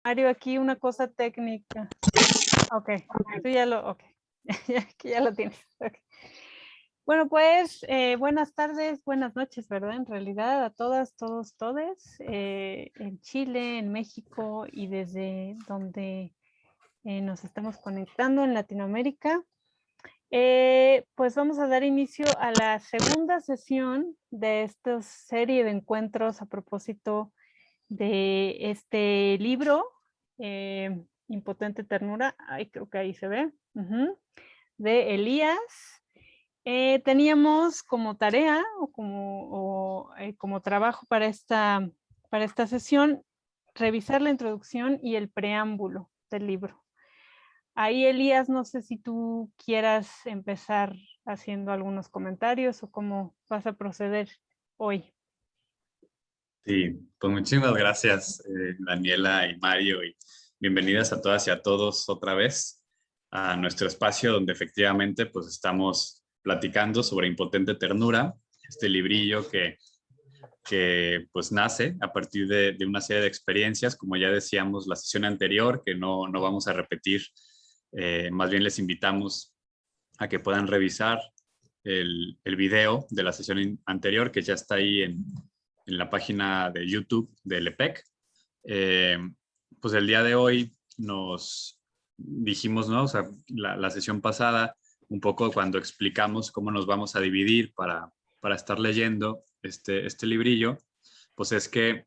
Mario, aquí una cosa técnica. Ok, tú ya lo, ok, que ya lo tienes. Okay. Bueno, pues buenas tardes, buenas noches, ¿verdad? En realidad a todas, todos, todes, en Chile, en México y desde donde nos estamos conectando en Latinoamérica. Pues vamos a dar inicio a la segunda sesión de esta serie de encuentros a propósito de este libro, Impotente Ternura, ay, creo que ahí se ve, de Elías. Teníamos como tarea o como trabajo para esta sesión revisar la introducción y el preámbulo del libro. Ahí, Elías, no sé si tú quieras empezar haciendo algunos comentarios o cómo vas a proceder hoy. Sí, pues muchísimas gracias, Daniela y Mario, y bienvenidas a todas y a todos otra vez a nuestro espacio donde efectivamente pues estamos platicando sobre Impotente Ternura, este librillo que pues nace a partir de una serie de experiencias, como ya decíamos la sesión anterior, que no vamos a repetir, más bien les invitamos a que puedan revisar el video de la sesión anterior, que ya está ahí en la página de YouTube del EPEC. Pues el día de hoy nos dijimos, ¿no? O sea, la sesión pasada, un poco cuando explicamos cómo nos vamos a dividir para estar leyendo este librillo, pues es que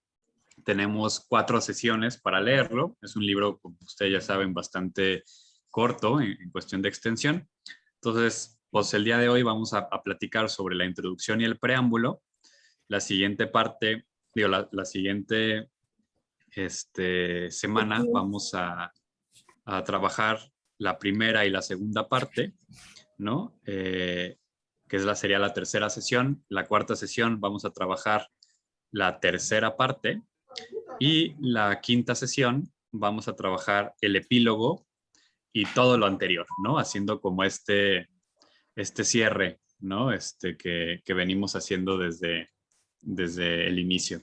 tenemos 4 sesiones para leerlo. Es un libro, como ustedes ya saben, bastante corto en cuestión de extensión. Entonces, pues el día de hoy vamos a platicar sobre la introducción y el preámbulo. La siguiente parte, digo, la siguiente semana vamos a trabajar la primera y la segunda parte, ¿no? Que sería la tercera sesión. La cuarta sesión vamos a trabajar la tercera parte y la quinta sesión vamos a trabajar el epílogo y todo lo anterior, ¿no? Haciendo como este cierre, ¿no? Que venimos haciendo desde el inicio.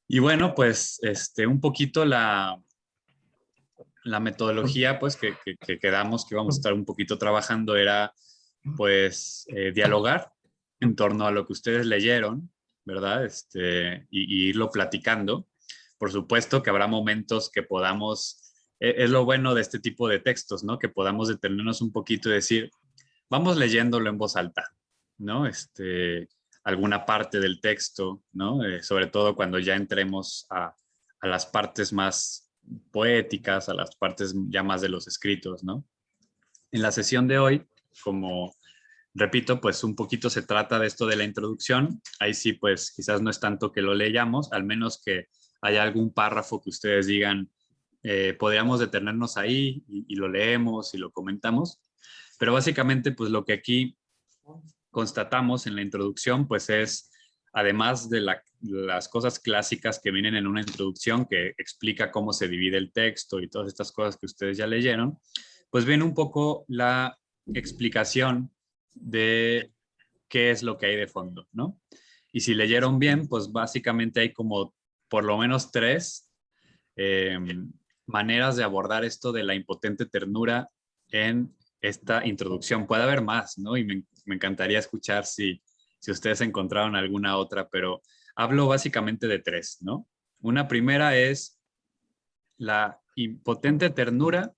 Y bueno, pues un poquito la metodología pues que quedamos que vamos a estar un poquito trabajando era pues dialogar en torno a lo que ustedes leyeron, ¿verdad? Y irlo platicando. Por supuesto que habrá momentos que podamos, es lo bueno de este tipo de textos, ¿no? Que podamos detenernos un poquito y decir, vamos leyéndolo en voz alta, ¿no? Alguna parte del texto, ¿no? Sobre todo cuando ya entremos a las partes más poéticas, a las partes ya más de los escritos, ¿no? En la sesión de hoy, como repito, pues un poquito se trata de esto de la introducción. Ahí sí, pues quizás no es tanto que lo leyamos, al menos que haya algún párrafo que ustedes digan, podríamos detenernos ahí y lo leemos y lo comentamos. Pero básicamente, pues lo que aquí constatamos en la introducción, pues es, además de las cosas clásicas que vienen en una introducción que explica cómo se divide el texto y todas estas cosas que ustedes ya leyeron, pues viene un poco la explicación de qué es lo que hay de fondo, ¿no? Y si leyeron bien, pues básicamente hay como por lo menos 3 maneras de abordar esto de la impotente ternura en esta introducción. Puede haber más, ¿no? Y me encantaría escuchar si ustedes encontraron alguna otra, pero hablo básicamente de 3, ¿no? Una primera es la impotente ternura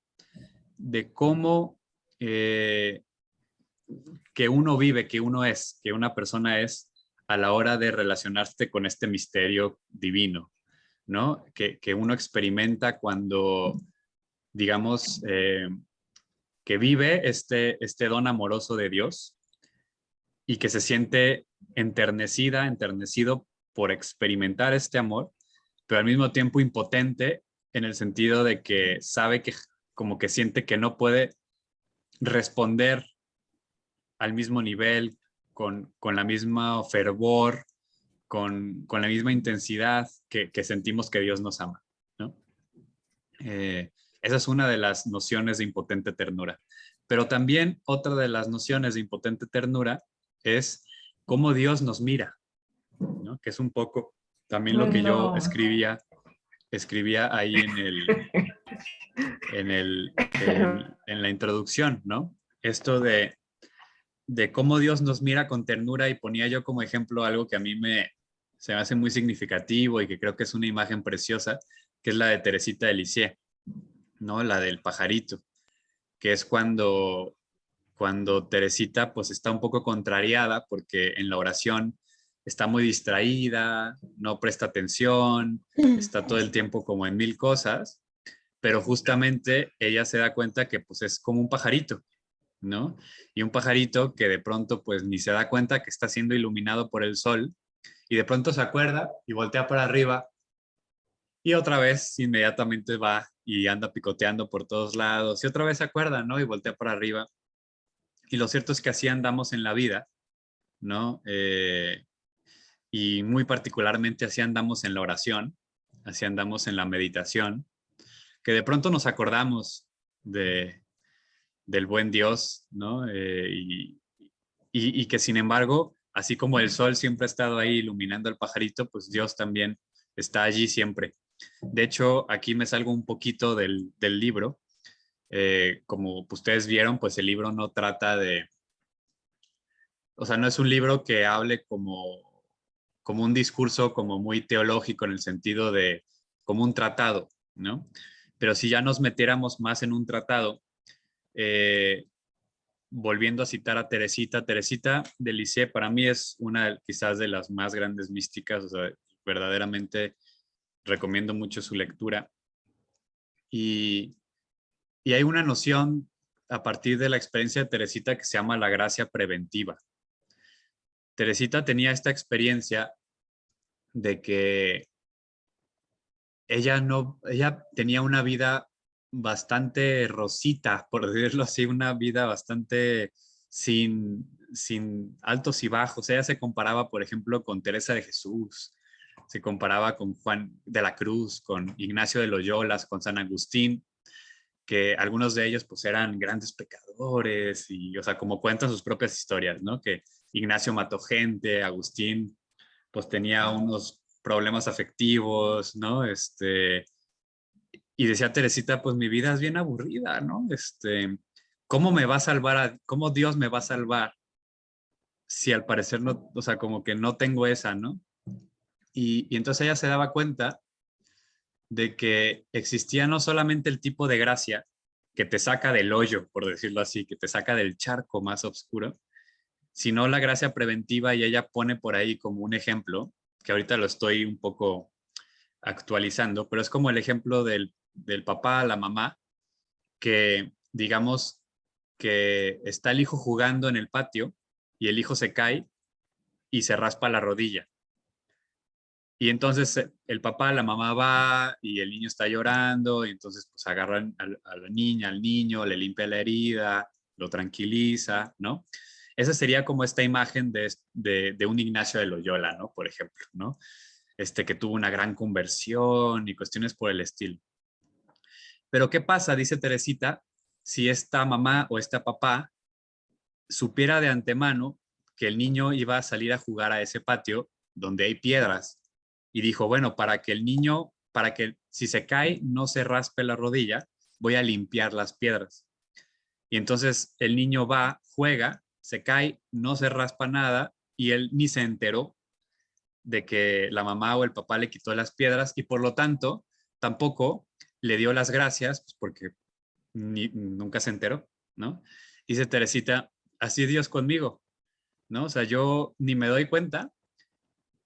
de cómo que uno vive, que uno es, que una persona es a la hora de relacionarse con este misterio divino, ¿no? Que uno experimenta cuando, digamos, que vive este don amoroso de Dios y que se siente enternecido por experimentar este amor, pero al mismo tiempo impotente en el sentido de que sabe que como que siente que no puede responder al mismo nivel, con la misma fervor, con la misma intensidad que sentimos que Dios nos ama, ¿no? Esa es una de las nociones de impotente ternura. Pero también otra de las nociones de impotente ternura es cómo Dios nos mira, ¿no? Que es un poco también lo que yo escribía escribía ahí en la introducción, ¿no? Esto de cómo Dios nos mira con ternura, y ponía yo como ejemplo algo que a mí se me hace muy significativo y que creo que es una imagen preciosa, que es la de Teresita de Lisieux, ¿no? La del pajarito, que es cuando Teresita pues está un poco contrariada porque en la oración está muy distraída, no presta atención, está todo el tiempo como en mil cosas, pero justamente ella se da cuenta que pues es como un pajarito, ¿no? Y un pajarito que de pronto pues ni se da cuenta que está siendo iluminado por el sol, y de pronto se acuerda y voltea para arriba y otra vez inmediatamente va y anda picoteando por todos lados y otra vez se acuerda, ¿no? Y voltea para arriba. Y lo cierto es que así andamos en la vida, ¿no? Y muy particularmente así andamos en la oración, así andamos en la meditación, que de pronto nos acordamos del buen Dios, ¿no? Y que sin embargo, así como el sol siempre ha estado ahí iluminando al pajarito, pues Dios también está allí siempre. De hecho, aquí me salgo un poquito del libro. Como ustedes vieron, pues el libro no trata o sea, no es un libro que hable como un discurso como muy teológico en el sentido de como un tratado, ¿no? Pero si ya nos metiéramos más en un tratado, eh, volviendo a citar a Teresita, Teresita de Lisieux para mí es una quizás de las más grandes místicas, o sea, verdaderamente recomiendo mucho su lectura. Y, y hay una noción a partir de la experiencia de Teresita que se llama la gracia preventiva. Teresita tenía esta experiencia de que ella tenía una vida bastante rosita, por decirlo así, una vida bastante sin altos y bajos. Ella se comparaba, por ejemplo, con Teresa de Jesús, se comparaba con Juan de la Cruz, con Ignacio de Loyola, con San Agustín, que algunos de ellos pues eran grandes pecadores y, o sea, como cuentan sus propias historias, ¿no? Que Ignacio mató gente, Agustín pues tenía unos problemas afectivos, ¿no? Y decía Teresita, pues mi vida es bien aburrida, ¿no? ¿Cómo me va a salvar, cómo Dios me va a salvar si al parecer no, o sea, como que no tengo esa, ¿no? Y entonces ella se daba cuenta de que existía no solamente el tipo de gracia que te saca del hoyo, por decirlo así, que te saca del charco más oscuro, sino la gracia preventiva, y ella pone por ahí como un ejemplo, que ahorita lo estoy un poco actualizando, pero es como el ejemplo del papá, la mamá, que digamos que está el hijo jugando en el patio y el hijo se cae y se raspa la rodilla. Y entonces el papá, la mamá va y el niño está llorando y entonces pues agarran a la niña, al niño, le limpia la herida, lo tranquiliza, ¿no? Esa sería como esta imagen de un Ignacio de Loyola, ¿no? Por ejemplo, ¿no? Que tuvo una gran conversión y cuestiones por el estilo. Pero ¿qué pasa, dice Teresita, si esta mamá o este papá supiera de antemano que el niño iba a salir a jugar a ese patio donde hay piedras? Y dijo, bueno, para que el niño, para que si se cae no se raspe la rodilla, voy a limpiar las piedras. Y entonces el niño va, juega, se cae, no se raspa nada y él ni se enteró de que la mamá o el papá le quitó las piedras y por lo tanto tampoco le dio las gracias, pues porque nunca se enteró, ¿no? Dice Teresita, así es Dios conmigo, ¿no? O sea, yo ni me doy cuenta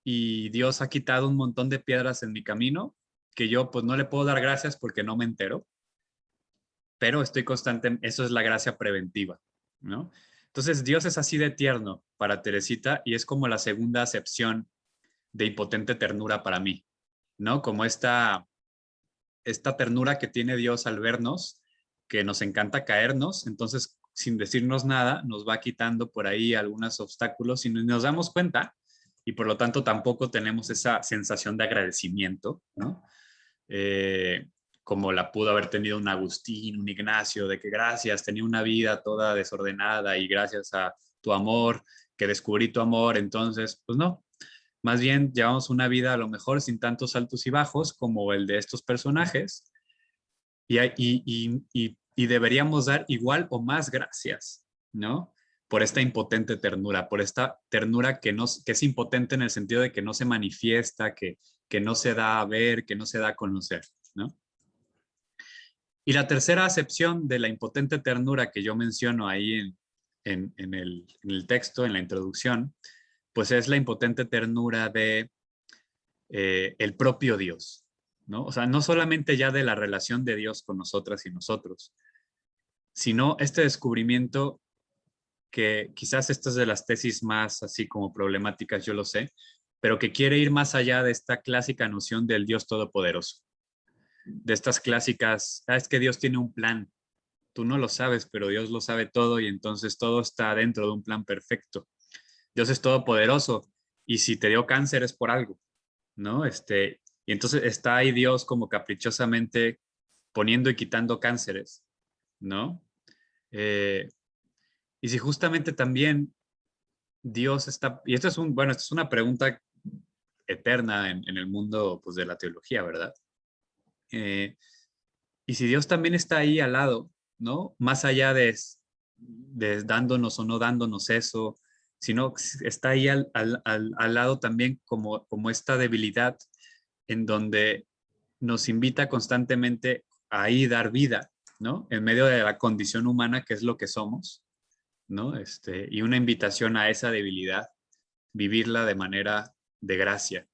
y Dios ha quitado un montón de piedras en mi camino que yo pues no le puedo dar gracias porque no me entero, pero estoy constante, eso es la gracia preventiva, ¿no? Entonces Dios es así de tierno para Teresita y es como la segunda acepción de impotente ternura para mí, ¿no? Como esta ternura que tiene Dios al vernos, que nos encanta caernos, entonces sin decirnos nada nos va quitando por ahí algunos obstáculos y nos damos cuenta y por lo tanto tampoco tenemos esa sensación de agradecimiento, ¿no? Como la pudo haber tenido un Agustín, un Ignacio, de que gracias, tenía una vida toda desordenada y gracias a tu amor, que descubrí tu amor, entonces, pues no, Más bien llevamos una vida a lo mejor sin tantos altos y bajos como el de estos personajes y deberíamos dar igual o más gracias, ¿no? Por esta impotente ternura, por esta ternura que es impotente en el sentido de que no se manifiesta, que no se da a ver, que no se da a conocer, ¿no? Y la tercera acepción de la impotente ternura que yo menciono ahí en el texto, en la introducción, pues es la impotente ternura de el propio Dios, ¿no? O sea, no solamente ya de la relación de Dios con nosotras y nosotros, sino este descubrimiento que quizás esta es de las tesis más así como problemáticas, yo lo sé, pero que quiere ir más allá de esta clásica noción del Dios todopoderoso, de estas clásicas, es que Dios tiene un plan, tú no lo sabes, pero Dios lo sabe todo y entonces todo está dentro de un plan perfecto. Dios es todopoderoso y si te dio cáncer es por algo, ¿no? Y entonces está ahí Dios como caprichosamente poniendo y quitando cánceres, ¿no? Eh, y si justamente también Dios está, y esto es bueno, esto es una pregunta eterna en el mundo pues, de la teología, ¿verdad? Eh, y si Dios también está ahí al lado, ¿no? Más allá de dándonos o no dándonos eso, sino está ahí al lado también como esta debilidad en donde nos invita constantemente a ahí dar vida, ¿no? En medio de la condición humana que es lo que somos, ¿no? Y una invitación a esa debilidad, vivirla de manera de gracia,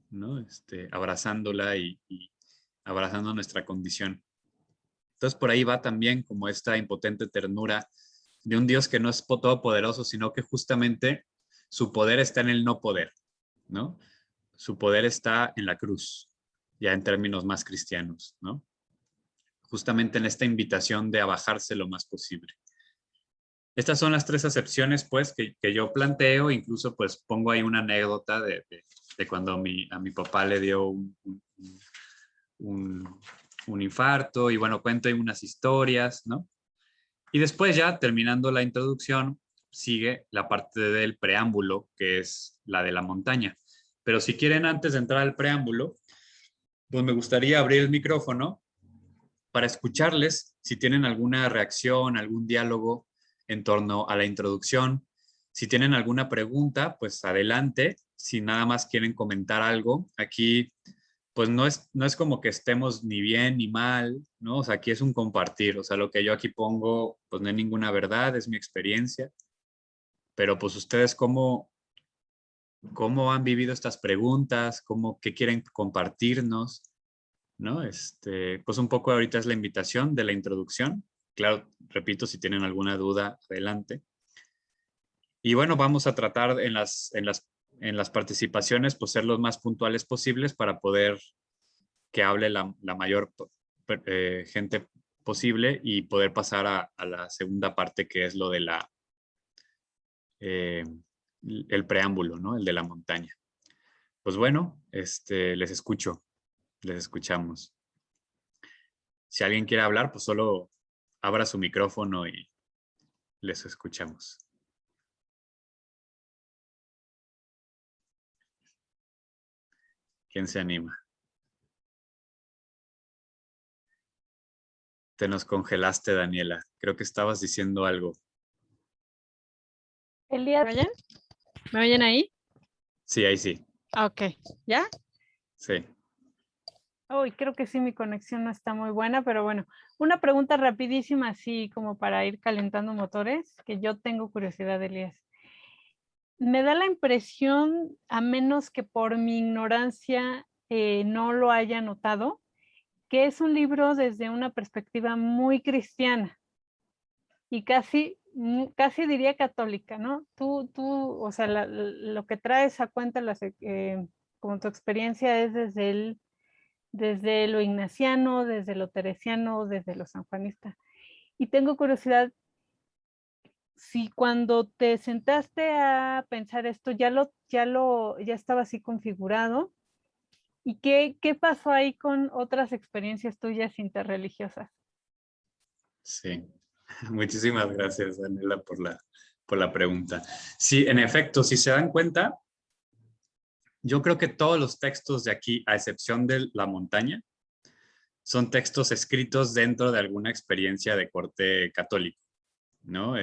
¿no? Abrazándola y abrazando nuestra condición. Entonces por ahí va también como esta impotente ternura de un Dios que no es todopoderoso, sino que justamente su poder está en el no poder, ¿no? Su poder está en la cruz, ya en términos más cristianos, ¿no? Justamente en esta invitación de abajarse lo más posible. Estas son las tres acepciones, pues, que yo planteo, incluso, pues, pongo ahí una anécdota de cuando a mi papá le dio un infarto y, bueno, cuento ahí unas historias, ¿no? Y después ya, terminando la introducción, sigue la parte del preámbulo, que es la de la montaña. Pero si quieren, antes de entrar al preámbulo, pues me gustaría abrir el micrófono para escucharles si tienen alguna reacción, algún diálogo en torno a la introducción. Si tienen alguna pregunta, pues adelante. Si nada más quieren comentar algo, aquí pues no es como que estemos ni bien ni mal, ¿no? O sea, aquí es un compartir. O sea, lo que yo aquí pongo, pues no hay ninguna verdad, es mi experiencia. Pero pues ustedes cómo han vivido estas preguntas, qué quieren compartirnos, ¿no? Pues un poco ahorita es la invitación de la introducción. Claro, repito, si tienen alguna duda, adelante. Y bueno, vamos a tratar en las participaciones, pues ser los más puntuales posibles para poder que hable la mayor gente posible y poder pasar a la segunda parte, que es lo de el preámbulo, ¿no? El de la montaña. Pues bueno, les escucho, les escuchamos. Si alguien quiere hablar, pues solo abra su micrófono y les escuchamos. ¿Quién se anima? Te nos congelaste, Daniela. Creo que estabas diciendo algo. Elías, ¿me oyen ahí? Sí, ahí sí. Ok, ¿ya? Sí. Uy, creo que sí, mi conexión no está muy buena, pero bueno, una pregunta rapidísima, así como para ir calentando motores, que yo tengo curiosidad, Elías. Me da la impresión, a menos que por mi ignorancia no lo haya notado, que es un libro desde una perspectiva muy cristiana y casi diría católica, ¿no? O sea, lo que traes a cuenta, como tu experiencia es desde lo ignaciano, desde lo teresiano, desde lo sanjuanista. Y tengo curiosidad, si cuando te sentaste a pensar esto ya estaba así configurado, ¿y qué pasó ahí con otras experiencias tuyas interreligiosas? Sí. Muchísimas gracias, Daniela, por la pregunta. Sí, en efecto, si se dan cuenta, yo creo que todos los textos de aquí, a excepción de la montaña, son textos escritos dentro de alguna experiencia de corte católico, ¿no?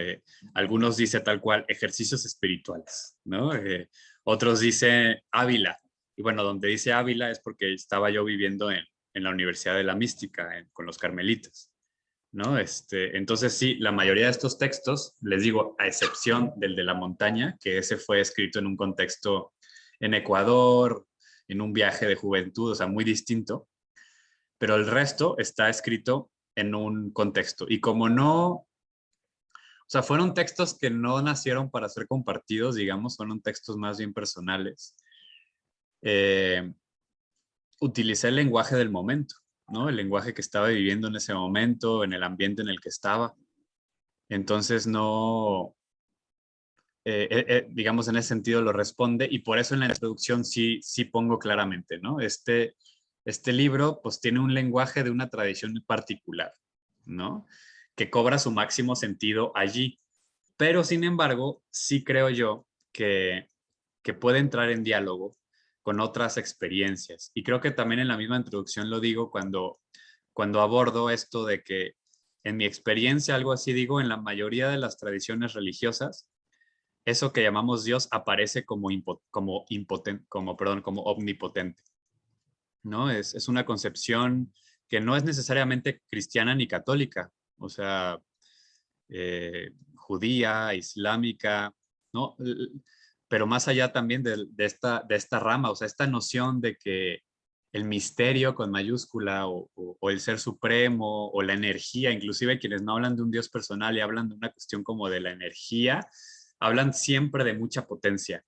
Algunos dice tal cual ejercicios espirituales, ¿no? Otros dice Ávila. Y bueno, donde dice Ávila es porque estaba yo viviendo en la Universidad de la Mística, con los carmelitas, ¿no? Entonces sí, la mayoría de estos textos, les digo, a excepción del de la montaña, que ese fue escrito en un contexto en Ecuador, en un viaje de juventud, o sea, muy distinto, pero el resto está escrito en un contexto. Y como no, o sea, fueron textos que no nacieron para ser compartidos, digamos, fueron textos más bien personales. Utilicé el lenguaje del momento, ¿no? El lenguaje que estaba viviendo en ese momento, en el ambiente en el que estaba. Entonces, no, digamos, en ese sentido lo responde y por eso en la introducción sí pongo claramente, ¿no? Este libro pues tiene un lenguaje de una tradición particular, ¿no? Que cobra su máximo sentido allí. Pero sin embargo, sí creo yo que puede entrar en diálogo con otras experiencias. Y creo que también en la misma introducción lo digo cuando abordo esto de que en mi experiencia, algo así digo, en la mayoría de las tradiciones religiosas, eso que llamamos Dios aparece como omnipotente, ¿no? Es una concepción que no es necesariamente cristiana ni católica, o sea, judía, islámica, ¿no? Pero más allá también de esta rama, o sea, esta noción de que el misterio con mayúscula o el ser supremo o la energía, inclusive quienes no hablan de un Dios personal y hablan de una cuestión como de la energía, hablan siempre de mucha potencia,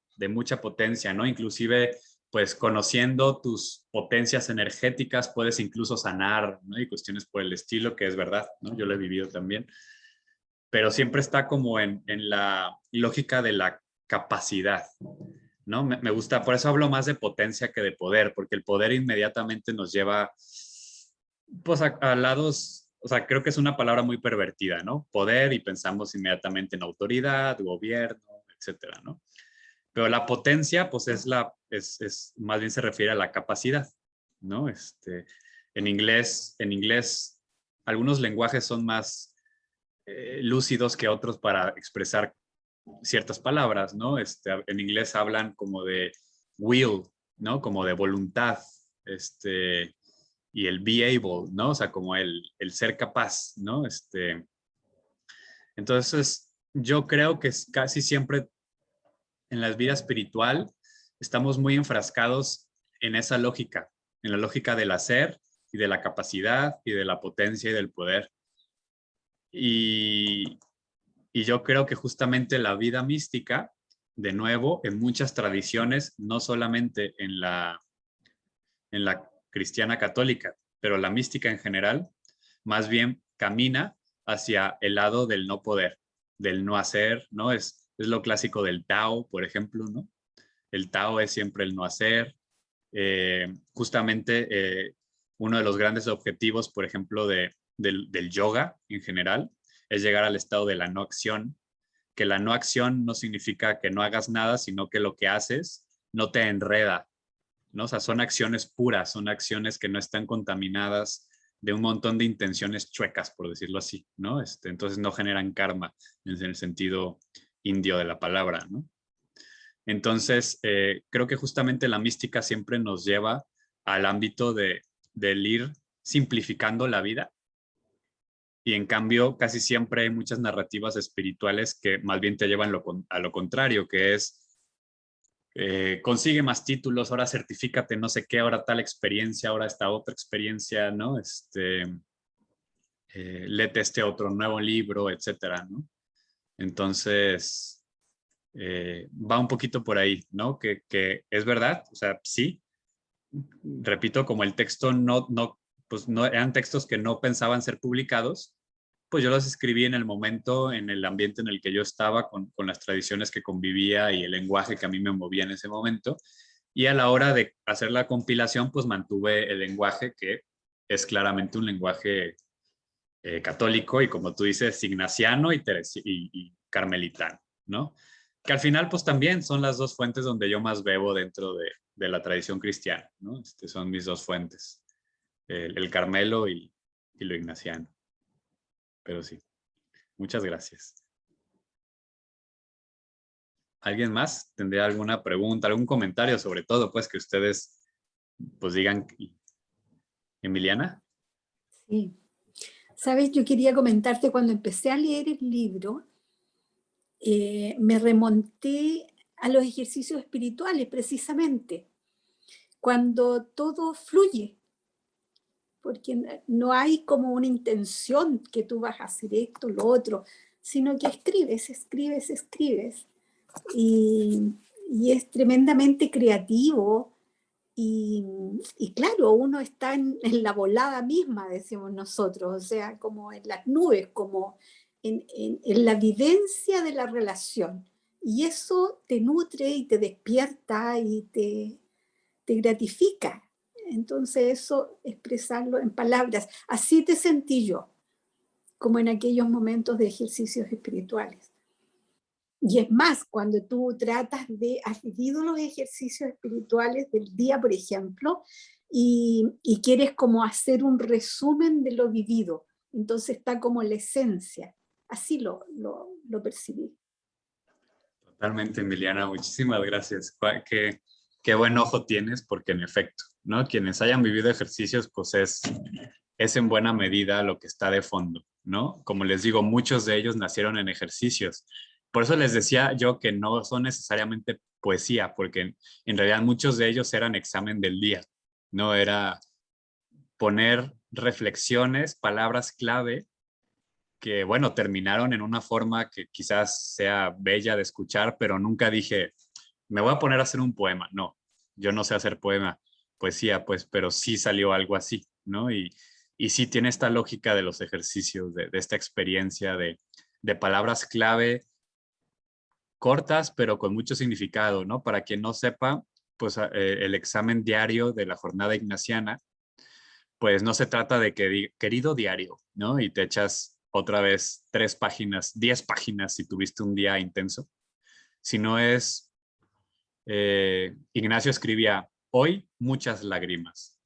¿no? Inclusive, pues conociendo tus potencias energéticas puedes incluso sanar, ¿no? Y cuestiones por el estilo, que es verdad, ¿no? Yo lo he vivido también. Pero siempre está como en la lógica de la capacidad, ¿no? Me gusta, por eso hablo más de potencia que de poder, porque el poder inmediatamente nos lleva, pues, a lados, o sea, creo que es una palabra muy pervertida, ¿no? Poder y pensamos inmediatamente en autoridad, gobierno, etcétera, ¿no? Pero la potencia, pues, es más bien se refiere a la capacidad, ¿no? En inglés, algunos lenguajes son más lúcidos que otros para expresar ciertas palabras, ¿no? En inglés hablan como de will, ¿no? Como de voluntad, y el be able, ¿no? O sea, como el ser capaz, ¿no? Entonces, yo creo que casi siempre en la vida espiritual estamos muy enfrascados en esa lógica, en la lógica del hacer y de la capacidad y de la potencia y del poder. Y yo creo que justamente la vida mística, de nuevo, en muchas tradiciones, no solamente en la cristiana católica, pero la mística en general, más bien camina hacia el lado del no poder, del no hacer, ¿no? Es lo clásico del Tao, por ejemplo, ¿no? El Tao es siempre el no hacer. Justamente uno de los grandes objetivos, por ejemplo, del yoga en general, es llegar al estado de la no acción, que la no acción no significa que no hagas nada, sino que lo que haces no te enreda, ¿no? O sea, son acciones puras, son acciones que no están contaminadas de un montón de intenciones chuecas, por decirlo así, ¿no? Entonces no generan karma en el sentido indio de la palabra, ¿no? Entonces, creo que justamente la mística siempre nos lleva al ámbito del ir simplificando la vida y en cambio casi siempre hay muchas narrativas espirituales que más bien te llevan a lo contrario, que es consigue más títulos, ahora certifícate no sé qué, ahora tal experiencia, ahora esta otra experiencia, ¿no? Léete este otro nuevo libro, etcétera, ¿no? Entonces, va un poquito por ahí, ¿no? Que es verdad, o sea, sí, repito, como el texto pues no eran textos que no pensaban ser publicados, pues yo los escribí en el momento, en el ambiente en el que yo estaba, con las tradiciones que convivía y el lenguaje que a mí me movía en ese momento. Y a la hora de hacer la compilación, pues mantuve el lenguaje que es claramente un lenguaje católico y como tú dices, ignaciano y carmelitano, ¿no? que al final pues también son las dos fuentes donde yo más bebo dentro de la tradición cristiana, ¿no? Son mis dos fuentes, el Carmelo y lo ignaciano. Pero sí, muchas gracias. ¿Alguien más tendría alguna pregunta, algún comentario sobre todo, pues que ustedes pues digan? Emiliana. Sí. Sabes, yo quería comentarte, cuando empecé a leer el libro, me remonté a los ejercicios espirituales, precisamente, cuando todo fluye, porque no hay como una intención que tú vas a hacer esto, lo otro, sino que escribes, escribes, escribes, y, y es tremendamente creativo. Y claro, uno está en la volada misma, decimos nosotros, o sea, como en las nubes, como en la vivencia de la relación. Y eso te nutre y te despierta y te gratifica. Entonces eso, expresarlo en palabras, así te sentí yo, como en aquellos momentos de ejercicios espirituales. Y es más, cuando tú tratas de, has vivido los ejercicios espirituales del día, por ejemplo, y quieres como hacer un resumen de lo vivido, entonces está como la esencia. Así lo percibí. Totalmente, Emiliana, muchísimas gracias. Qué buen ojo tienes, porque en efecto, ¿no? Quienes hayan vivido ejercicios, pues es en buena medida lo que está de fondo, ¿no? Como les digo, muchos de ellos nacieron en ejercicios. Por eso les decía yo que no son necesariamente poesía, porque en realidad muchos de ellos eran examen del día, ¿no? Era poner reflexiones, palabras clave que, bueno, terminaron en una forma que quizás sea bella de escuchar, pero nunca dije, me voy a poner a hacer un poema. No, yo no sé hacer poesía, pues, pero sí salió algo así, ¿no? Y sí tiene esta lógica de los ejercicios, de esta experiencia de palabras clave cortas, pero con mucho significado, ¿no? Para quien no sepa, pues el examen diario de la jornada ignaciana, pues no se trata de que querido diario, ¿no? Y te echas otra vez 3 páginas, 10 páginas si tuviste un día intenso, sino es, Ignacio escribía, hoy muchas lágrimas.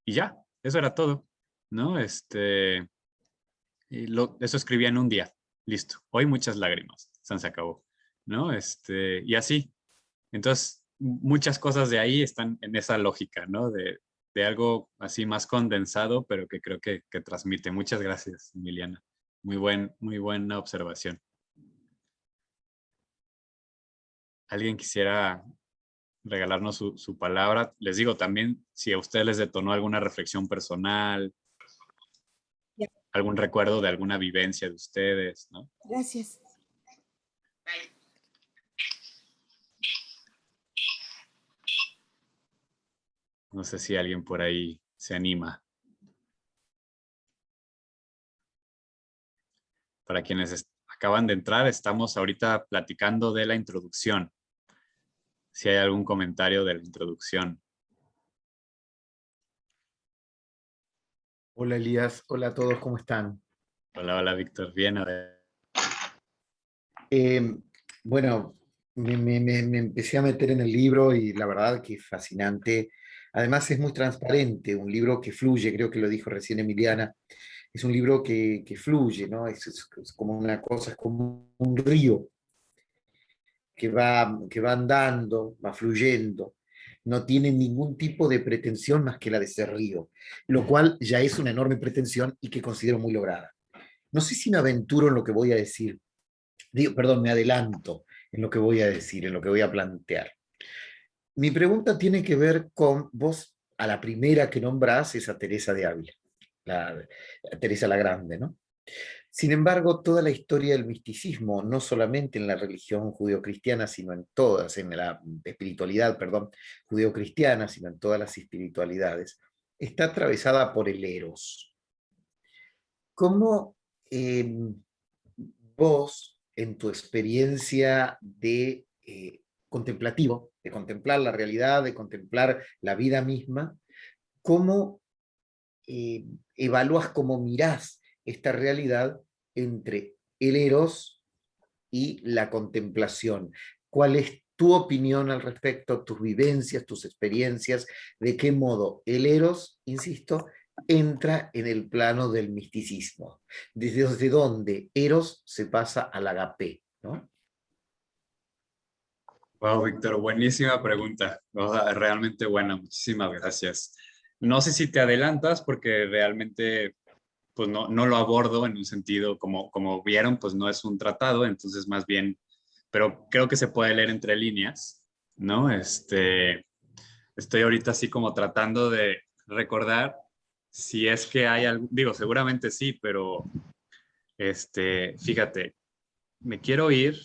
Y ya, eso era todo, ¿no? Eso escribía en un día, listo, hoy muchas lágrimas, se acabó, ¿no? Y así. Entonces, muchas cosas de ahí están en esa lógica, ¿no? De algo así más condensado, pero que creo que transmite. Muchas gracias, Emiliana. Muy buena observación. ¿Alguien quisiera regalarnos su palabra? Les digo también, si a ustedes les detonó alguna reflexión personal, Ya. algún recuerdo de alguna vivencia de ustedes, ¿no? Gracias. No sé si alguien por ahí se anima. Para quienes acaban de entrar, estamos ahorita platicando de la introducción. Si hay algún comentario de la introducción. Hola Elías, hola a todos, ¿cómo están? Hola, Víctor. Bien, a ver. Bueno, me empecé a meter en el libro y la verdad que es fascinante. Además es muy transparente, un libro que fluye, creo que lo dijo recién Emiliana, es un libro que fluye, ¿no? Es como una cosa, es como un río que va andando, va fluyendo, no tiene ningún tipo de pretensión más que la de ser río, lo cual ya es una enorme pretensión y que considero muy lograda. No sé si me aventuro en lo que voy a decir, perdón, me adelanto en lo que voy a decir, en lo que voy a plantear. Mi pregunta tiene que ver con vos, a la primera que nombrás es a Teresa de Ávila, a Teresa la Grande, ¿no? Sin embargo, toda la historia del misticismo, no solamente en la religión judeocristiana, sino en todas, en la espiritualidad, perdón, judeocristiana, sino en todas las espiritualidades, está atravesada por el eros. ¿Cómo vos, en tu experiencia de contemplativo, de contemplar la realidad, de contemplar la vida misma, cómo evalúas, cómo mirás esta realidad entre el eros y la contemplación. ¿Cuál es tu opinión al respecto, tus vivencias, tus experiencias? ¿De qué modo el Eros, insisto, entra en el plano del misticismo? ¿Desde dónde Eros se pasa al agape, ¿no? Wow, Víctor, buenísima pregunta. O sea, realmente buena, muchísimas gracias. No sé si te adelantas porque realmente pues no lo abordo en un sentido como vieron, pues no es un tratado, entonces más bien, pero creo que se puede leer entre líneas, ¿no? Estoy ahorita así como tratando de recordar si es que hay algo, digo, seguramente sí, pero fíjate, me quiero ir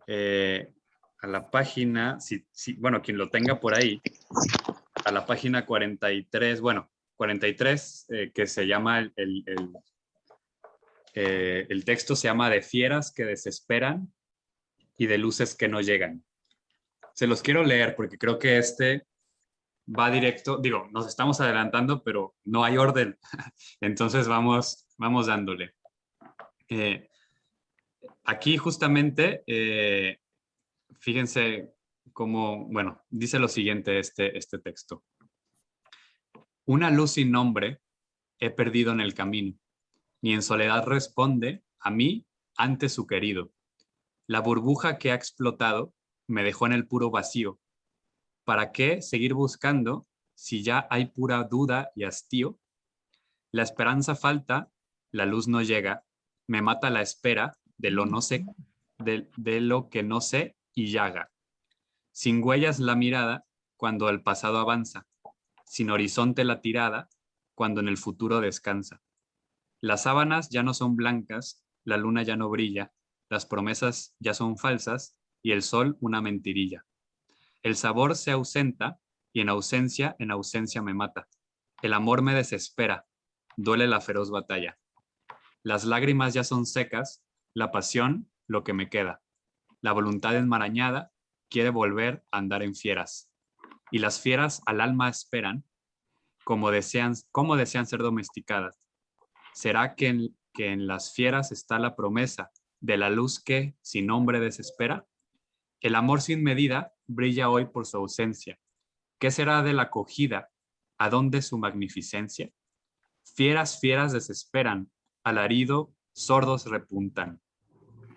eh, a la página, bueno, quien lo tenga por ahí, a la página 43, bueno, 43, que se llama el texto se llama De fieras que desesperan y de luces que no llegan. Se los quiero leer porque creo que va directo, digo, nos estamos adelantando, pero no hay orden. Entonces vamos dándole. Aquí justamente, fíjense cómo, bueno, dice lo siguiente este texto. Una luz sin nombre he perdido en el camino, ni en soledad responde a mí ante su querido. La burbuja que ha explotado me dejó en el puro vacío. ¿Para qué seguir buscando si ya hay pura duda y hastío? La esperanza falta, la luz no llega, me mata la espera de lo no sé, de lo que no sé y llaga. Sin huellas la mirada cuando el pasado avanza, sin horizonte la tirada cuando en el futuro descansa. Las sábanas ya no son blancas, la luna ya no brilla, las promesas ya son falsas y el sol una mentirilla. El sabor se ausenta y en ausencia me mata. El amor me desespera, duele la feroz batalla. Las lágrimas ya son secas, la pasión lo que me queda. La voluntad enmarañada quiere volver a andar en fieras. Y las fieras al alma esperan, como desean ser domesticadas. ¿Será que en las fieras está la promesa de la luz que sin nombre desespera? El amor sin medida brilla hoy por su ausencia. ¿Qué será de la acogida? ¿A dónde su magnificencia? Fieras, fieras desesperan, alarido, sordos repuntan.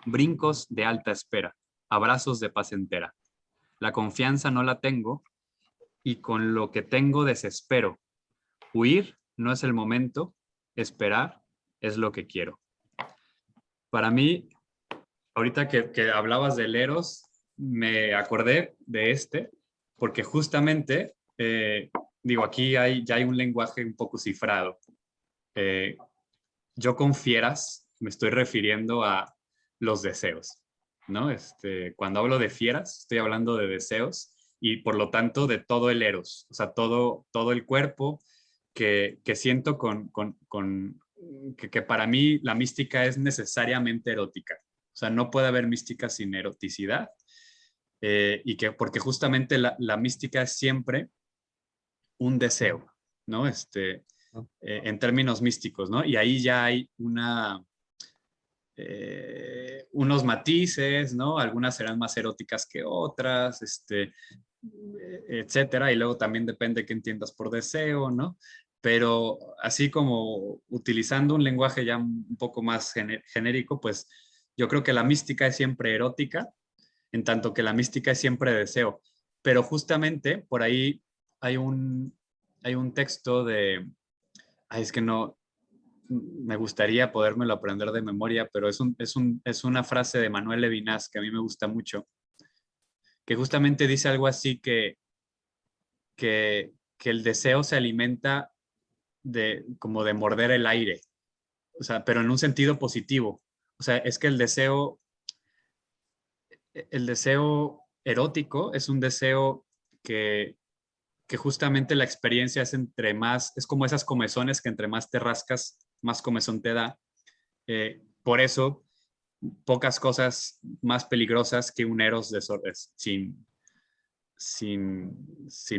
Brincos de alta espera, abrazos de paz entera. La confianza no la tengo y con lo que tengo desespero. Huir no es el momento, esperar es lo que quiero. Para mí, ahorita que hablabas del Eros, me acordé de porque justamente, digo, aquí ya hay un lenguaje un poco cifrado. Yo con fieras me estoy refiriendo a los deseos, ¿no? Cuando hablo de fieras, estoy hablando de deseos y por lo tanto de todo el Eros, o sea, todo el cuerpo que siento que para mí la mística es necesariamente erótica. O sea, no puede haber mística sin eroticidad. Porque justamente la mística es siempre un deseo, ¿no? En términos místicos, ¿no? Y ahí ya hay unos matices, ¿no? Algunas serán más eróticas que otras, etcétera. Y luego también depende qué entiendas por deseo, ¿no? Pero así como utilizando un lenguaje ya un poco más genérico, pues yo creo que la mística es siempre erótica, en tanto que la mística es siempre deseo. Pero justamente por ahí hay un texto es que no, me gustaría podérmelo aprender de memoria, pero es una frase de Manuel Levinas que a mí me gusta mucho, que justamente dice algo así que el deseo se alimenta como de morder el aire, o sea, pero en un sentido positivo. O sea, es que el deseo erótico es un deseo que justamente la experiencia es es como esas comezones que entre más te rascas, más comezón te da. Por eso, pocas cosas más peligrosas que un eros sin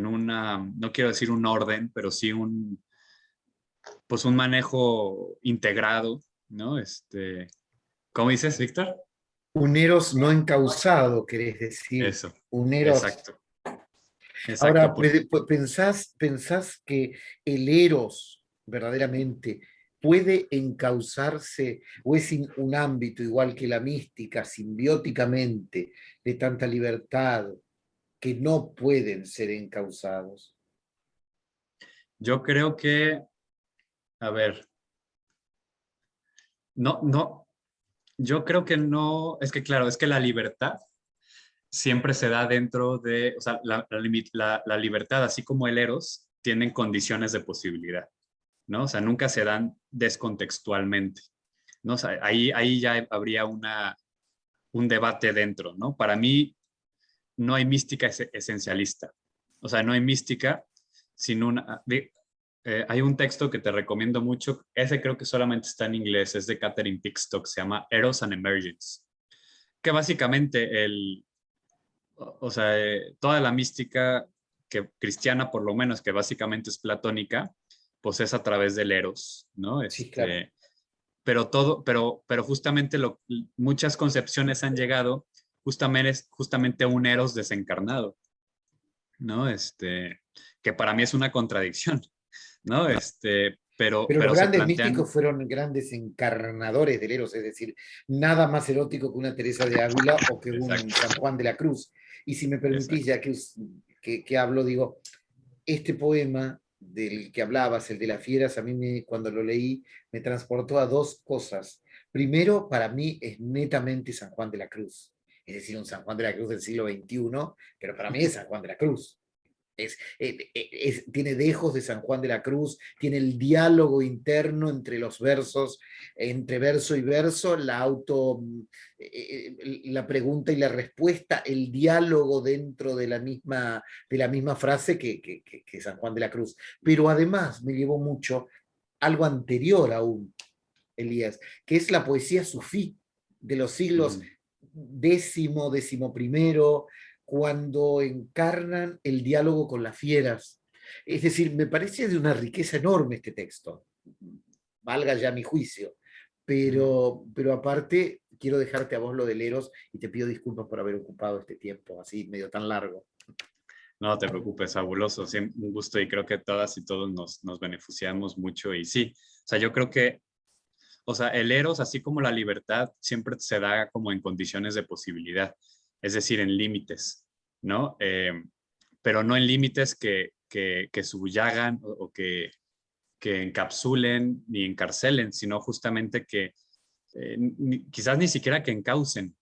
una, no quiero decir un orden, pero sí pues un manejo integrado, ¿no? ¿Cómo dices, Víctor? Un eros no encausado, querés decir. Eso, Un eros. exacto. Ahora, Porque ¿pensás que el eros verdaderamente puede encauzarse o es un ámbito igual que la mística, simbióticamente, de tanta libertad, que no pueden ser encausados? yo creo que, a ver, no, yo creo que no, es que claro, es que la libertad siempre se da dentro de, o sea, la libertad, así como el eros, tienen condiciones de posibilidad, ¿no? O sea, nunca se dan descontextualmente, ¿no? O sea, ahí ya habría un debate dentro, ¿no? Para mí no hay mística esencialista, o sea, no hay mística sin una... hay un texto que te recomiendo mucho, ese creo que solamente está en inglés, es de Catherine Pickstock, se llama Eros and Emergence, que básicamente o sea, toda la mística que cristiana, por lo menos, que básicamente es platónica, pues es a través del eros, ¿no? Sí, claro. Pero justamente muchas concepciones han llegado justamente a un eros desencarnado, ¿no? Que para mí es una contradicción, ¿no? Pero los Pero se grandes plantean, místicos fueron grandes encarnadores del eros, es decir, nada más erótico que una Teresa de Ávila o que un exacto, San Juan de la Cruz. Y si me permitís, exacto. ya que hablo, digo, este poema del que hablabas, el de las fieras, a mí cuando lo leí me transportó a dos cosas. Primero, para mí es netamente San Juan de la Cruz, es decir, un San Juan de la Cruz del siglo XXI, pero para mí es San Juan de la Cruz. Tiene dejos de San Juan de la Cruz, tiene el diálogo interno entre los versos, entre verso y verso, la pregunta y la respuesta, el diálogo dentro de la misma frase que San Juan de la Cruz. Pero además me llevó mucho algo anterior aún, Elías, que es la poesía sufí de los siglos décimo primero, cuando encarnan el diálogo con las fieras. Es decir, me parece de una riqueza enorme este texto, valga ya mi juicio, pero aparte quiero dejarte a vos lo del eros y te pido disculpas por haber ocupado este tiempo así medio tan largo. No te preocupes, fabuloso, siempre un gusto y creo que todas y todos nos beneficiamos mucho y sí, o sea, yo creo que, o sea, el eros, así como la libertad, siempre se da como en condiciones de posibilidad, es decir, en límites, ¿no? Pero no en límites que subyagan que encapsulen ni encarcelen, sino justamente que quizás ni siquiera que encaucen,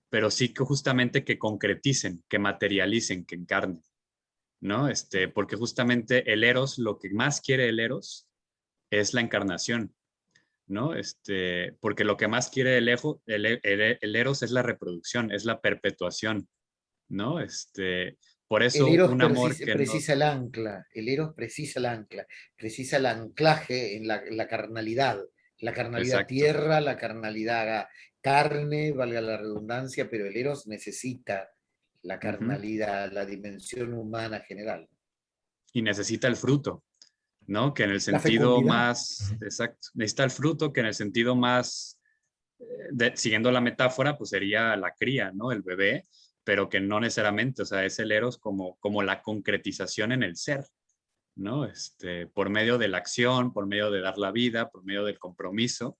pero sí que justamente que concreticen, que materialicen, que encarnen, ¿no? Porque justamente el eros, lo que más quiere el eros es la encarnación, ¿no? Porque lo que más quiere el eros es la reproducción, es la perpetuación, ¿no? Por El eso eros un amor que no... precisa el ancla, el eros precisa el ancla, precisa el anclaje en la carnalidad Exacto. tierra, la carnalidad carne, valga la redundancia, pero el eros necesita la Ujú. carnalidad, la dimensión humana general. Y necesita el fruto, ¿no? Que en el La sentido fecundidad. más, exacto, necesita el fruto que en el sentido más, siguiendo la metáfora, pues sería la cría, ¿no? El bebé, pero que no necesariamente, o sea, es el eros como la concretización en el ser, ¿no? Por medio de la acción, por medio de dar la vida, por medio del compromiso.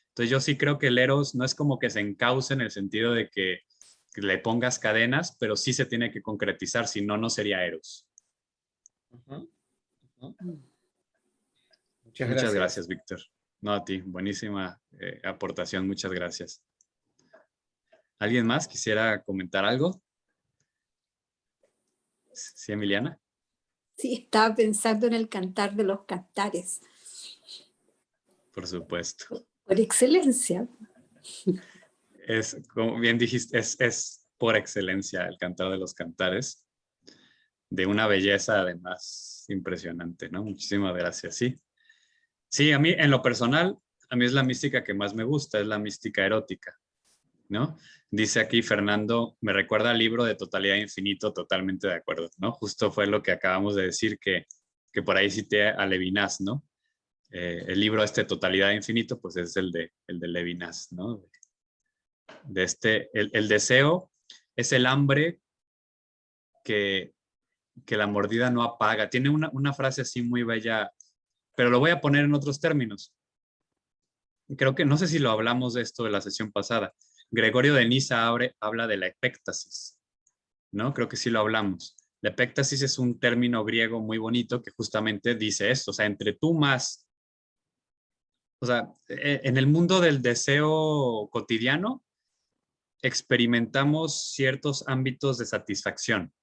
Entonces yo sí creo que el eros no es como que se encauce en el sentido de que le pongas cadenas, pero sí se tiene que concretizar, si no, no sería eros. Uh-huh. Uh-huh. Muchas Muchas gracias. gracias, Víctor. No, a ti, buenísima aportación, muchas gracias. ¿Alguien más quisiera comentar algo? Sí, Emiliana. Sí, estaba pensando en el cantar de los cantares. Por supuesto. Por excelencia. Es, como bien dijiste, es por excelencia el cantar de los cantares, de una belleza además impresionante, ¿no? Muchísimas gracias, sí. Sí, a mí en lo personal, a mí es la mística que más me gusta, es la mística erótica, ¿no? Dice aquí Fernando, me recuerda al libro de Totalidad Infinito, totalmente de acuerdo, ¿no? Justo fue lo que acabamos de decir, que por ahí cité a Levinas, ¿no? El libro Totalidad Infinito, pues es el de Levinas, ¿no? el deseo es el hambre que la mordida no apaga. Tiene una frase así muy bella, pero lo voy a poner en otros términos. Creo que, no sé si lo hablamos de esto de la sesión pasada. Gregorio de Nisa habla de la epéctasis, ¿no? Creo que sí lo hablamos. La epéctasis es un término griego muy bonito que justamente dice esto, o sea, entre tú más, o sea, en el mundo del deseo cotidiano experimentamos ciertos ámbitos de satisfacción,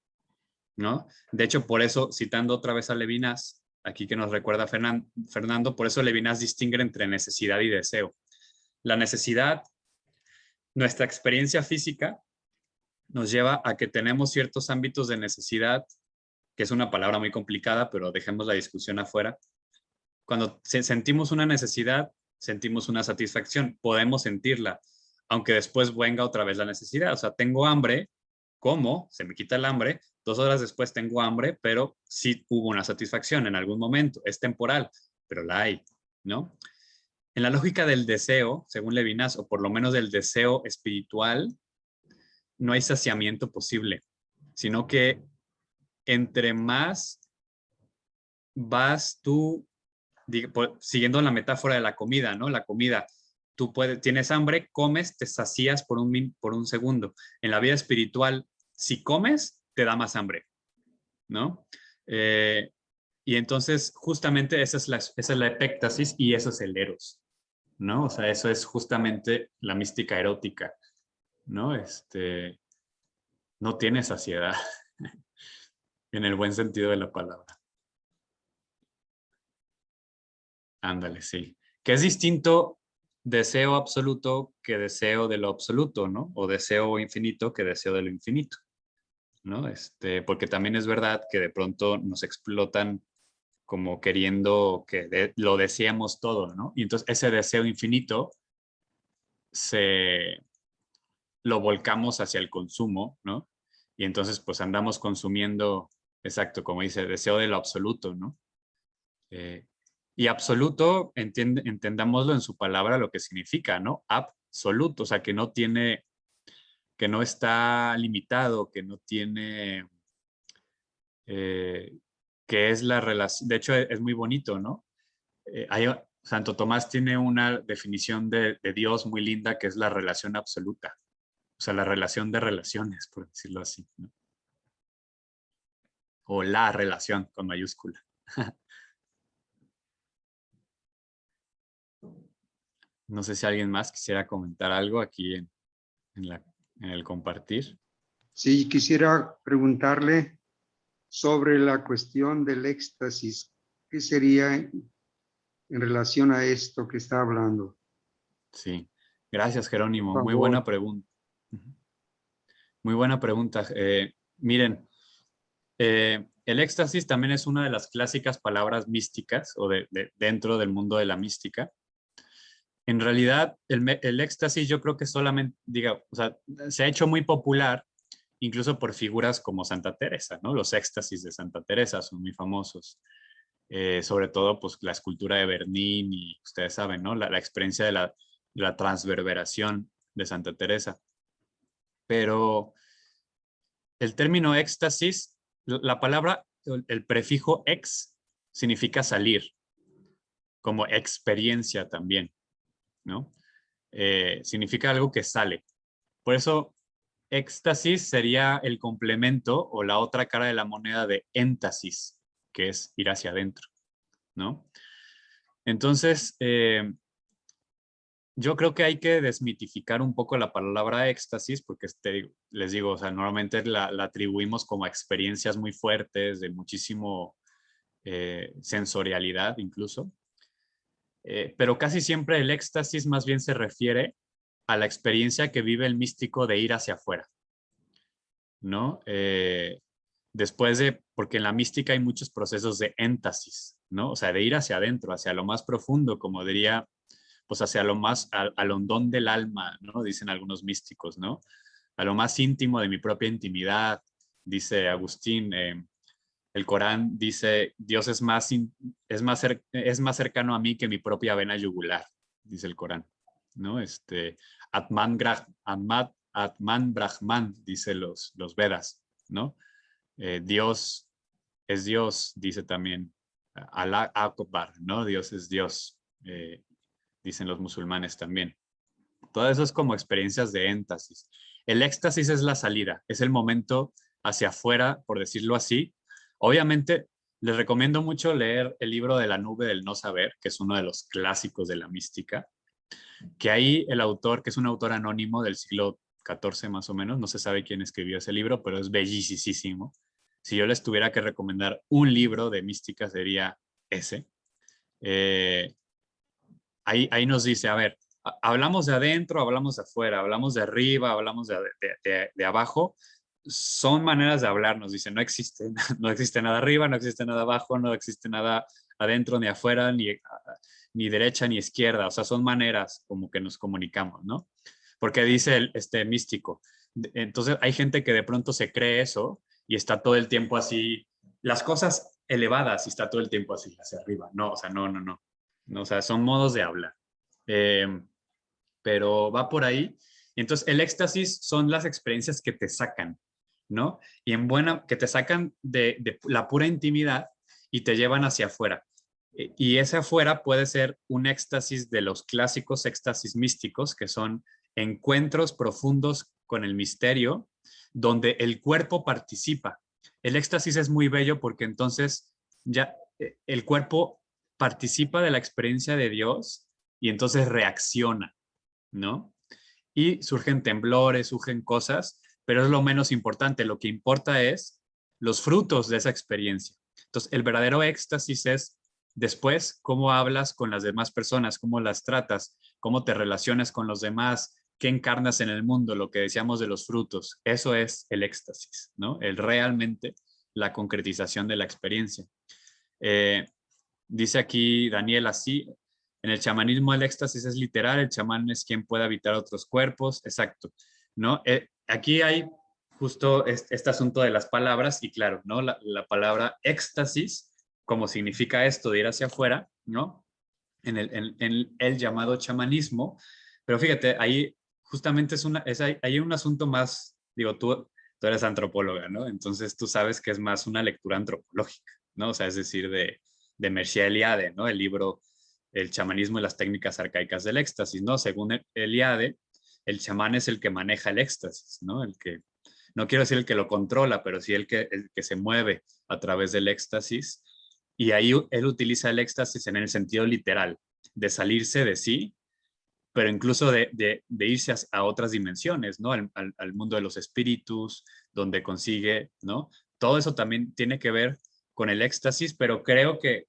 ¿no? De hecho, por eso, citando otra vez a Levinas, aquí que nos recuerda Fernando, por eso Levinas distingue entre necesidad y deseo. La necesidad, nuestra experiencia física, nos lleva a que tenemos ciertos ámbitos de necesidad, que es una palabra muy complicada, pero dejemos la discusión afuera. Cuando sentimos una necesidad, sentimos una satisfacción, podemos sentirla, aunque después venga otra vez la necesidad. O sea, tengo hambre, como, se me quita el hambre, 2 horas después tengo hambre, pero sí hubo una satisfacción en algún momento, es temporal, pero la hay, ¿no? En la lógica del deseo, según Levinas, o por lo menos del deseo espiritual, no hay saciamiento posible, sino que entre más vas tú, siguiendo la metáfora de la comida, ¿no? La comida, tienes hambre, comes, te sacías por un segundo. En la vida espiritual, si comes, te da más hambre, ¿no? Y entonces, justamente esa es la epéctasis y eso es el eros, ¿no? O sea, eso es justamente la mística erótica, ¿no? No tiene saciedad, en el buen sentido de la palabra. Ándale, sí. Que es distinto deseo absoluto que deseo de lo absoluto, ¿no? O deseo infinito que deseo de lo infinito, ¿no? Porque también es verdad que de pronto nos explotan como queriendo que lo deseamos todo, ¿no? Y entonces ese deseo infinito lo volcamos hacia el consumo, ¿no? Y entonces pues andamos consumiendo, exacto, como dice, deseo de lo absoluto, ¿no? Y absoluto, entendámoslo en su palabra lo que significa, ¿no? Absoluto, o sea, que no está limitado, que no tiene, que es la relación, de hecho es muy bonito, ¿no? Santo Tomás tiene una definición de Dios muy linda que es la relación absoluta, o sea, la relación de relaciones, por decirlo así, ¿no? O la relación con mayúscula. No sé si alguien más quisiera comentar algo aquí en el compartir. Sí, quisiera preguntarle sobre la cuestión del éxtasis. ¿Qué sería en relación a esto que está hablando? Sí, gracias Jerónimo. Por Muy favor. buena pregunta. Muy buena pregunta. Miren, el éxtasis también es una de las clásicas palabras místicas o dentro del mundo de la mística. En realidad, el éxtasis yo creo que solamente, o sea, se ha hecho muy popular incluso por figuras como Santa Teresa, ¿no? Los éxtasis de Santa Teresa son muy famosos. Sobre todo, pues, la escultura de Bernini, y ustedes saben, ¿no? La experiencia de la transverberación de Santa Teresa. Pero el término éxtasis, la palabra, el prefijo ex, significa salir, como experiencia también, ¿no? Significa algo que sale. Por eso, éxtasis sería el complemento o la otra cara de la moneda de éntasis, que es ir hacia adentro, ¿no? Entonces, yo creo que hay que desmitificar un poco la palabra éxtasis, porque les digo, o sea, normalmente la atribuimos como a experiencias muy fuertes, de muchísimo sensorialidad incluso. Pero casi siempre el éxtasis más bien se refiere a la experiencia que vive el místico de ir hacia afuera, ¿no? Porque en la mística hay muchos procesos de éntasis, ¿no? O sea, de ir hacia adentro, hacia lo más profundo, como diría, pues hacia lo más, al hondón del alma, ¿no? Dicen algunos místicos, ¿no? A lo más íntimo de mi propia intimidad, dice Agustín. El Corán dice, Dios es más cercano a mí que mi propia vena yugular, dice el Corán, ¿no? Atman Brahman, dice los Vedas, ¿no? Dios es Dios, dice también Allah Akbar, ¿no? Dios es Dios, dicen los musulmanes también. Todo eso es como experiencias de éxtasis. El éxtasis es la salida, es el momento hacia afuera, por decirlo así. Obviamente, les recomiendo mucho leer el libro de La nube del no saber, que es uno de los clásicos de la mística, que ahí el autor, que es un autor anónimo del siglo XIV más o menos, no se sabe quién escribió ese libro, pero es bellísimo. Si yo les tuviera que recomendar un libro de mística sería ese. Ahí nos dice, a ver, hablamos de adentro, hablamos de afuera, hablamos de arriba, hablamos de abajo. Son maneras de hablar, nos dice, no existe nada arriba, no existe nada abajo, no existe nada adentro ni afuera, ni derecha ni izquierda. O sea, son maneras como que nos comunicamos, ¿no? Porque dice este místico. Entonces hay gente que de pronto se cree eso y está todo el tiempo así, las cosas elevadas y está todo el tiempo así hacia arriba. No, o sea, no, o sea, son modos de hablar. Pero va por ahí. Entonces, el éxtasis son las experiencias que te sacan, ¿no? Y que te sacan de la pura intimidad y te llevan hacia afuera. Y ese afuera puede ser un éxtasis de los clásicos éxtasis místicos, que son encuentros profundos con el misterio, donde el cuerpo participa. El éxtasis es muy bello porque entonces ya el cuerpo participa de la experiencia de Dios y entonces reacciona, ¿no? Y surgen temblores, surgen cosas, pero es lo menos importante. Lo que importa es los frutos de esa experiencia. Entonces, el verdadero éxtasis es después cómo hablas con las demás personas, cómo las tratas, cómo te relacionas con los demás, qué encarnas en el mundo, lo que decíamos de los frutos. Eso es el éxtasis, ¿no? Realmente la concretización de la experiencia. Dice aquí Daniel así, en el chamanismo el éxtasis es literal, el chamán es quien puede habitar otros cuerpos, exacto, ¿no? Aquí hay justo este asunto de las palabras y claro, ¿no? La palabra éxtasis, como significa esto de ir hacia afuera, ¿no? En el llamado chamanismo, pero fíjate, ahí justamente hay un asunto más, digo, tú eres antropóloga, ¿no? Entonces tú sabes que es más una lectura antropológica, ¿no? O sea, es decir, de Mircea Eliade, ¿no? El libro El chamanismo y las técnicas arcaicas del éxtasis, ¿no? Según Eliade, el chamán es el que maneja el éxtasis, ¿no? No quiero decir el que lo controla, pero sí el que se mueve a través del éxtasis. Y ahí él utiliza el éxtasis en el sentido literal, de salirse de sí, pero incluso de irse a otras dimensiones, ¿no? Al mundo de los espíritus, donde consigue, ¿no? Todo eso también tiene que ver con el éxtasis, pero creo que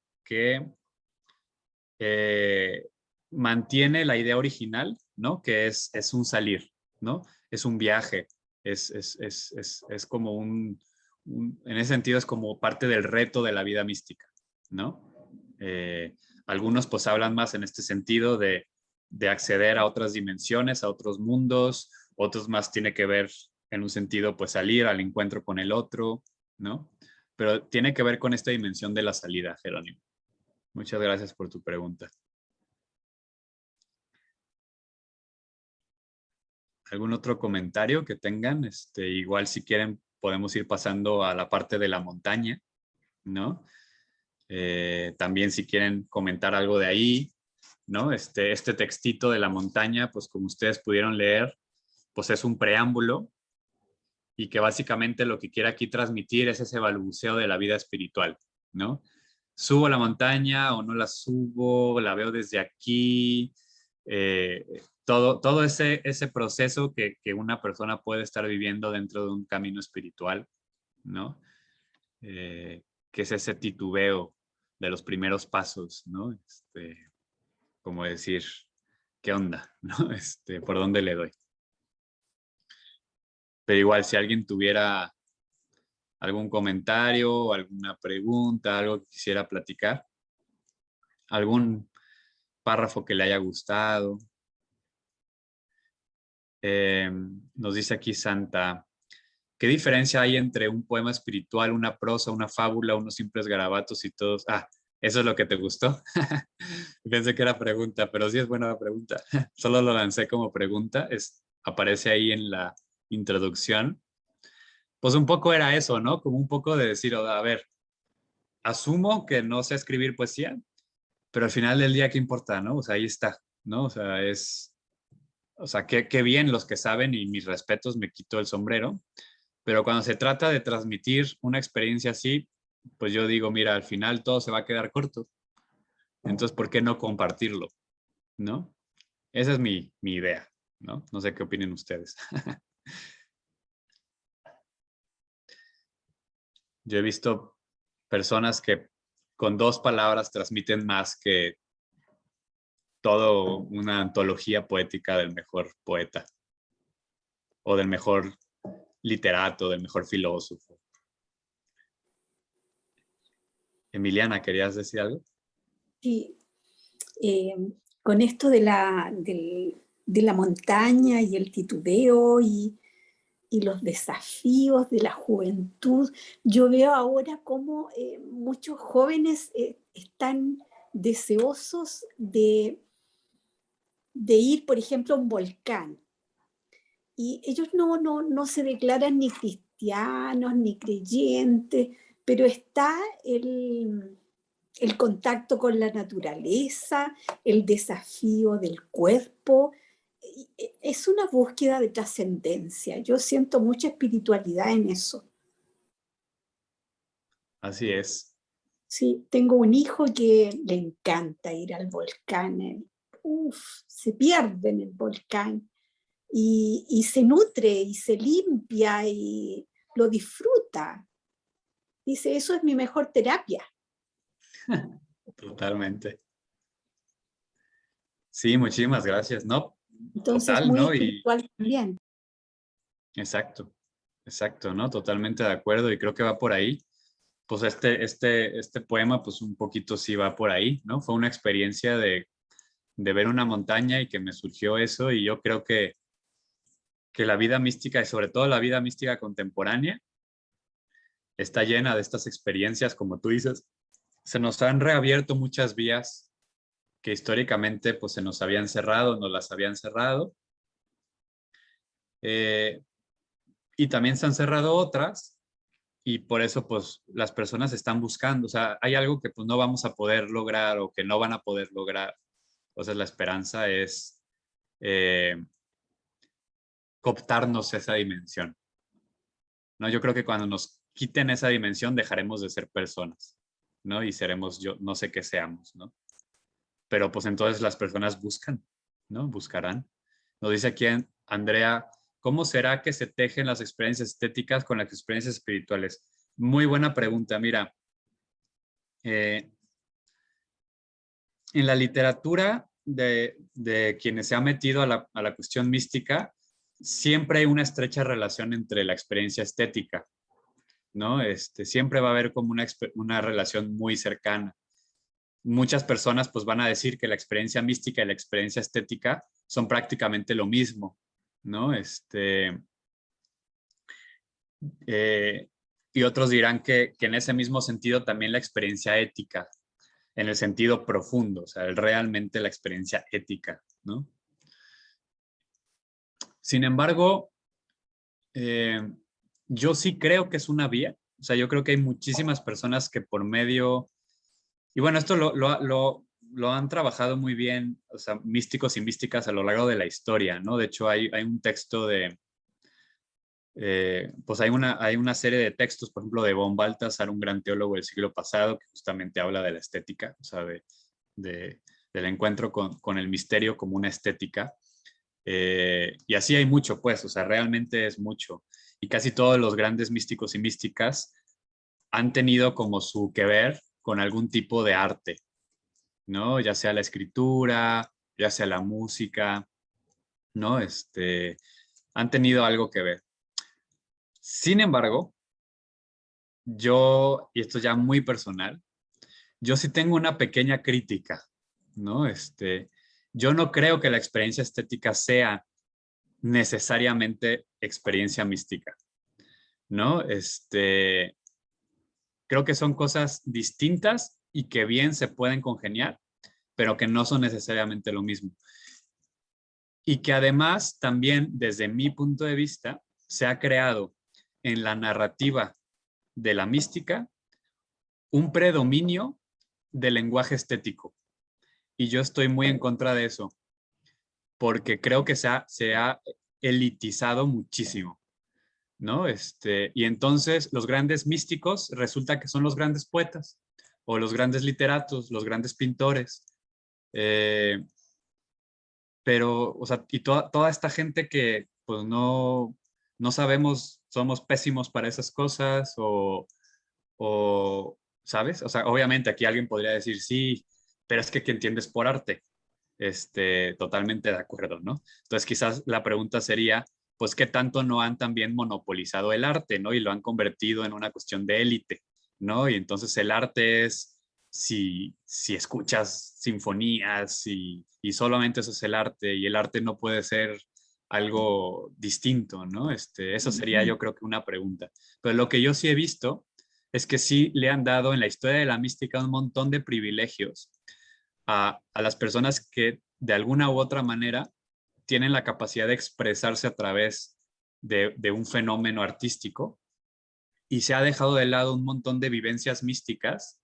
mantiene la idea original, ¿no? Que es un salir, ¿no? Es un viaje, es como en ese sentido es como parte del reto de la vida mística, ¿no? Algunos pues hablan más en este sentido de acceder a otras dimensiones, a otros mundos, otros más tiene que ver en un sentido pues salir al encuentro con el otro, ¿no? Pero tiene que ver con esta dimensión de la salida, Jerónimo. Muchas gracias por tu pregunta. ¿Algún otro comentario que tengan? Igual si quieren podemos ir pasando a la parte de la montaña, ¿no? También si quieren comentar algo de ahí, ¿no? Este textito de la montaña, pues como ustedes pudieron leer, pues es un preámbulo y que básicamente lo que quiere aquí transmitir es ese balbuceo de la vida espiritual, ¿no? ¿Subo la montaña o no la subo? ¿La veo desde aquí? Todo ese proceso que una persona puede estar viviendo dentro de un camino espiritual, ¿no? Que es ese titubeo de los primeros pasos, ¿no? Como decir, ¿qué onda? ¿No? ¿Por dónde le doy? Pero igual, si alguien tuviera algún comentario, alguna pregunta, algo que quisiera platicar, algún párrafo que le haya gustado. Nos dice aquí Santa, ¿qué diferencia hay entre un poema espiritual, una prosa, una fábula, unos simples garabatos y todos? ¿Eso es lo que te gustó? Pensé que era pregunta, pero sí es buena pregunta. Solo lo lancé como pregunta. Aparece ahí en la introducción. Pues un poco era eso, ¿no? Como un poco de decir, a ver, asumo que no sé escribir poesía, pero al final del día, ¿qué importa, no? O sea, ahí está, ¿no? O sea, qué bien los que saben y mis respetos, me quito el sombrero. Pero cuando se trata de transmitir una experiencia así, pues yo digo, mira, al final todo se va a quedar corto. Entonces, ¿por qué no compartirlo? ¿No? Esa es mi idea, ¿no? No sé qué opinen ustedes. Yo he visto personas que con 2 palabras transmiten más que todo una antología poética del mejor poeta o del mejor literato, del mejor filósofo. Emiliana, ¿querías decir algo? Sí, con esto de la montaña y el titubeo y los desafíos de la juventud, yo veo ahora cómo muchos jóvenes están deseosos de ir, por ejemplo, a un volcán. Y ellos no se declaran ni cristianos ni creyentes, pero está el contacto con la naturaleza, el desafío del cuerpo. Es una búsqueda de trascendencia. Yo siento mucha espiritualidad en eso. Así es. Sí, tengo un hijo que le encanta ir al volcán. Se pierde en el volcán y se nutre y se limpia y lo disfruta. Dice, eso es mi mejor terapia. Totalmente. Sí, muchísimas gracias. No, Entonces, total, muy ¿no? Y espiritual también. exacto, exacto, ¿no? Totalmente de acuerdo y creo que va por ahí. Pues este poema, pues un poquito sí va por ahí, ¿no? Fue una experiencia de ver una montaña y que me surgió eso y yo creo que la vida mística y sobre todo la vida mística contemporánea está llena de estas experiencias, como tú dices. Se nos han reabierto muchas vías que históricamente pues se nos habían cerrado, nos las habían cerrado. Y también se han cerrado otras y por eso pues las personas están buscando, o sea, hay algo que pues no vamos a poder lograr o que no van a poder lograr. Entonces la esperanza es cooptarnos esa dimensión, ¿no? Yo creo que cuando nos quiten esa dimensión dejaremos de ser personas, ¿no? Y seremos yo, no sé qué seamos, ¿no? Pero pues entonces las personas buscan, ¿no? Buscarán. Nos dice aquí Andrea, ¿cómo será que se tejen las experiencias estéticas con las experiencias espirituales? Muy buena pregunta. Mira, en la literatura de quienes se han metido a la cuestión mística, siempre hay una estrecha relación entre la experiencia estética, ¿no? Siempre va a haber como una relación muy cercana. Muchas personas pues van a decir que la experiencia mística y la experiencia estética son prácticamente lo mismo, ¿no? Y otros dirán que en ese mismo sentido también la experiencia ética, en el sentido profundo, o sea, realmente la experiencia ética, ¿no? Sin embargo, yo sí creo que es una vía, o sea, yo creo que hay muchísimas personas que por medio, y bueno, esto lo han trabajado muy bien, o sea, místicos y místicas a lo largo de la historia, ¿no? De hecho, hay un texto pues hay una serie de textos, por ejemplo, de von Balthasar, un gran teólogo del siglo pasado, que justamente habla de la estética, o sea, del encuentro con el misterio como una estética. Y así hay mucho, pues, o sea, realmente es mucho. Y casi todos los grandes místicos y místicas han tenido como su que ver con algún tipo de arte, ¿no? Ya sea la escritura, ya sea la música, ¿no? Han tenido algo que ver. Sin embargo, yo, y esto ya muy personal, yo sí tengo una pequeña crítica, ¿no? Yo no creo que la experiencia estética sea necesariamente experiencia mística, ¿no? Creo que son cosas distintas y que bien se pueden congeniar, pero que no son necesariamente lo mismo. Y que además también, desde mi punto de vista, se ha creado en la narrativa de la mística un predominio del lenguaje estético. Y yo estoy muy en contra de eso, porque creo que se ha elitizado muchísimo, ¿no? Y entonces los grandes místicos resulta que son los grandes poetas, o los grandes literatos, los grandes pintores. Pero, o sea, y toda esta gente que pues no sabemos, somos pésimos para esas cosas o, ¿sabes? O sea, obviamente aquí alguien podría decir, sí, pero es que ¿qué entiendes por arte? Totalmente de acuerdo, ¿no? Entonces quizás la pregunta sería, pues, ¿qué tanto no han también monopolizado el arte, ¿no? Y lo han convertido en una cuestión de élite, ¿no? Y entonces el arte es, si escuchas sinfonías y solamente eso es el arte, y el arte no puede ser algo distinto, ¿no? Eso sería yo creo que una pregunta. Pero lo que yo sí he visto es que sí le han dado en la historia de la mística un montón de privilegios a las personas que de alguna u otra manera tienen la capacidad de expresarse a través de un fenómeno artístico, y se ha dejado de lado un montón de vivencias místicas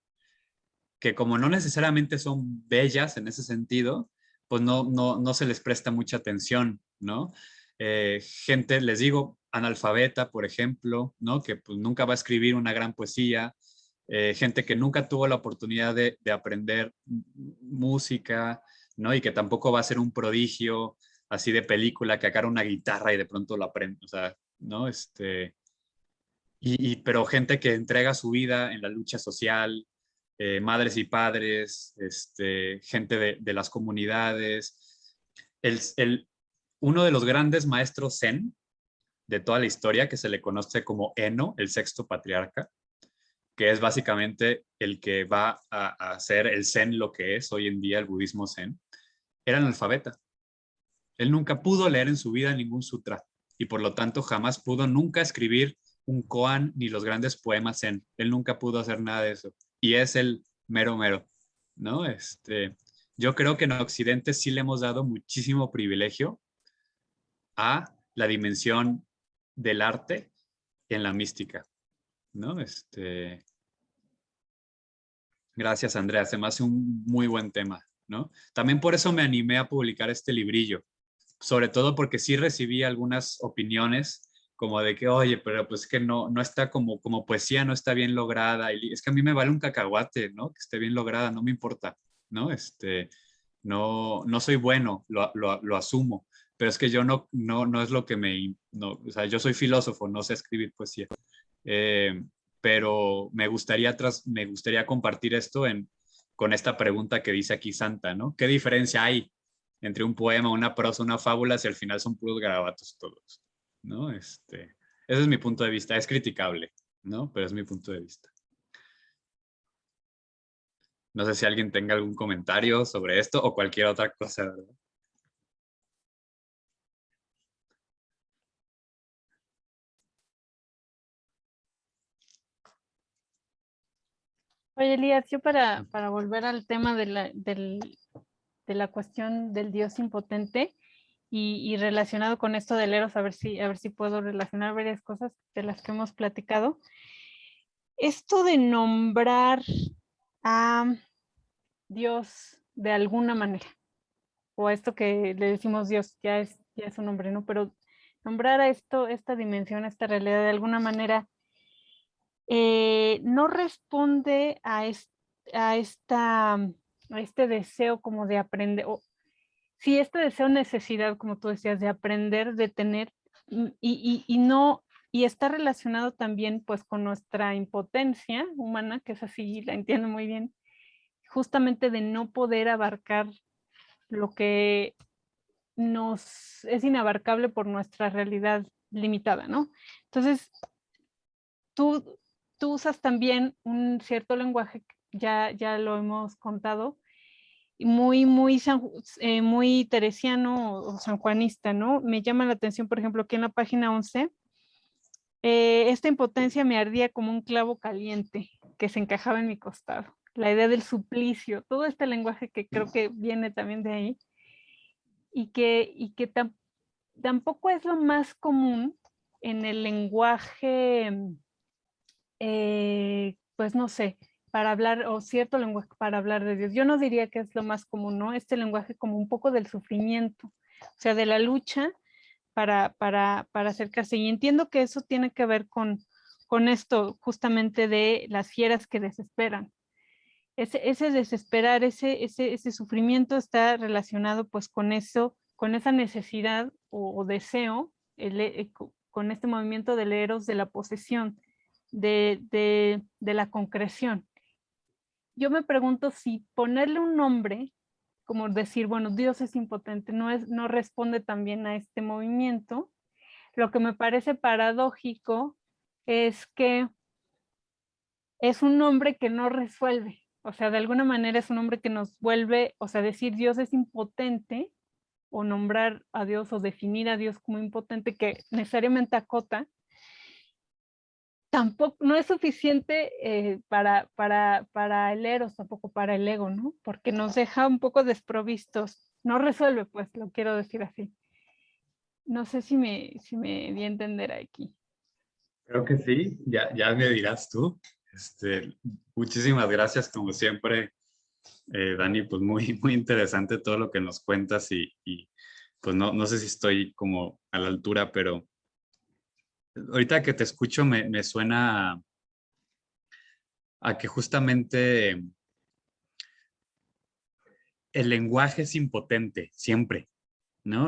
que, como no necesariamente son bellas en ese sentido, pues no se les presta mucha atención, ¿no? Gente, les digo, analfabeta, por ejemplo, ¿no? Que pues nunca va a escribir una gran poesía, gente que nunca tuvo la oportunidad de aprender música, ¿no? Y que tampoco va a ser un prodigio así de película que agarra una guitarra y de pronto lo aprende, o sea, ¿no? Pero gente que entrega su vida en la lucha social, madres y padres, gente de las comunidades. Uno de los grandes maestros zen de toda la historia, que se le conoce como Eno, el sexto patriarca, que es básicamente el que va a hacer el zen lo que es hoy en día el budismo zen, era analfabeta. Él nunca pudo leer en su vida ningún sutra y por lo tanto jamás pudo nunca escribir un koan ni los grandes poemas zen. Él nunca pudo hacer nada de eso. Y es el mero mero, ¿no? Yo creo que en Occidente sí le hemos dado muchísimo privilegio a la dimensión del arte en la mística, ¿no? Gracias, Andrea. Se me hace un muy buen tema, ¿no? También por eso me animé a publicar este librillo, sobre todo porque sí recibí algunas opiniones como de que, oye, pero pues que no está como poesía, no está bien lograda. Y es que a mí me vale un cacahuate, ¿no? Que esté bien lograda, no me importa, ¿no? No soy bueno, lo asumo, pero es que yo no es lo que o sea, yo soy filósofo, no sé escribir poesía. Pero me gustaría compartir esto con esta pregunta que dice aquí Santa, ¿no? ¿Qué diferencia hay entre un poema, una prosa, una fábula, si al final son puros garabatos todos, ¿no? Ese es mi punto de vista. Es criticable, ¿no? Pero es mi punto de vista. No sé si alguien tenga algún comentario sobre esto o cualquier otra cosa, ¿verdad? Oye, Elías, yo para volver al tema de la cuestión del Dios impotente y relacionado con esto del Eros, a ver si puedo relacionar varias cosas de las que hemos platicado. Esto de nombrar a Dios de alguna manera, o a esto que le decimos Dios, ya es un nombre, ¿no? Pero nombrar a esta dimensión, esta realidad de alguna manera, no responde a este deseo como de aprender, o sí, este deseo, necesidad, como tú decías, de aprender, de tener, y está relacionado también pues con nuestra impotencia humana, que es así, la entiendo muy bien, justamente de no poder abarcar lo que nos es inabarcable por nuestra realidad limitada, ¿no? Entonces, tú usas también un cierto lenguaje, ya lo hemos contado, muy teresiano o sanjuanista, ¿no? Me llama la atención, por ejemplo, que en la página 11, esta impotencia me ardía como un clavo caliente que se encajaba en mi costado. la idea del suplicio, todo este lenguaje que creo que viene también de ahí, y que tampoco es lo más común en el lenguaje, pues no sé, para hablar, o cierto lenguaje para hablar de Dios. Yo no diría que es lo más común, ¿no? Este lenguaje como un poco del sufrimiento, o sea, de la lucha para acercarse. Y entiendo que eso tiene que ver con esto justamente de las fieras que desesperan. Ese desesperar, ese sufrimiento está relacionado pues con eso, con esa necesidad o deseo, con este movimiento del eros, de la posesión, de la concreción. Yo me pregunto si ponerle un nombre, como decir, bueno, Dios es impotente, no responde también a este movimiento. Lo que me parece paradójico es que es un nombre que no resuelve. O sea, de alguna manera es un nombre que nos vuelve, o sea, decir Dios es impotente, o nombrar a Dios o definir a Dios como impotente, que necesariamente acota, tampoco, no es suficiente para el eros, tampoco para el ego, ¿no? Porque nos deja un poco desprovistos. No resuelve, pues, lo quiero decir así. No sé si me di a entender aquí. Creo que sí, ya me dirás tú. Muchísimas gracias, como siempre, Dani, pues muy interesante todo lo que nos cuentas y pues no sé si estoy como a la altura, pero ahorita que te escucho me suena a que justamente el lenguaje es impotente, siempre, ¿no?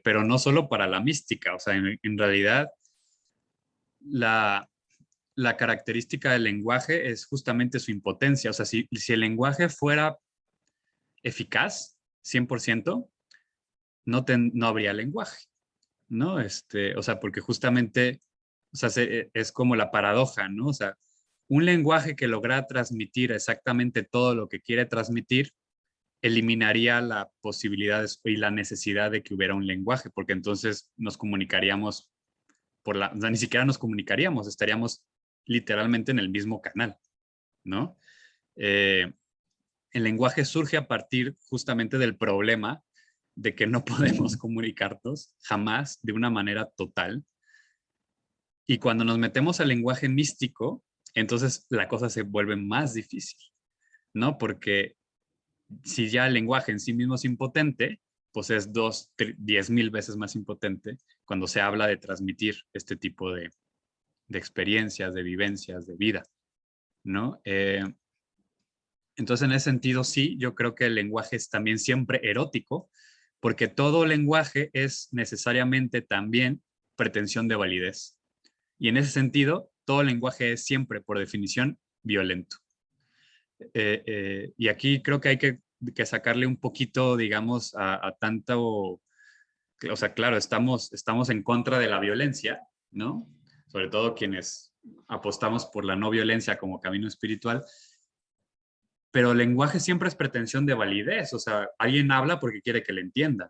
Pero no solo para la mística, o sea, en realidad la característica del lenguaje es justamente su impotencia. O sea, si el lenguaje fuera eficaz, 100%, no habría lenguaje, ¿no? O sea, porque justamente, o sea, es como la paradoja, ¿no? O sea, un lenguaje que logra transmitir exactamente todo lo que quiere transmitir, eliminaría la posibilidad y la necesidad de que hubiera un lenguaje, porque entonces nos comunicaríamos o sea, ni siquiera nos comunicaríamos, estaríamos literalmente en el mismo canal, ¿no? El lenguaje surge a partir justamente del problema de que no podemos comunicarnos jamás de una manera total. Y cuando nos metemos al lenguaje místico, entonces la cosa se vuelve más difícil, ¿no? Porque si ya el lenguaje en sí mismo es impotente, pues es 10,000 veces más impotente cuando se habla de transmitir este tipo de experiencias, de vivencias, de vida, ¿no? Entonces, en ese sentido, sí, yo creo que el lenguaje es también siempre erótico, porque todo lenguaje es necesariamente también pretensión de validez. Y en ese sentido, todo lenguaje es siempre, por definición, violento. Y aquí creo que hay que sacarle un poquito, digamos, a tanto, o sea, claro, estamos en contra de la violencia, ¿no? Sobre todo quienes apostamos por la no violencia como camino espiritual, pero el lenguaje siempre es pretensión de validez, o sea, alguien habla porque quiere que le entienda,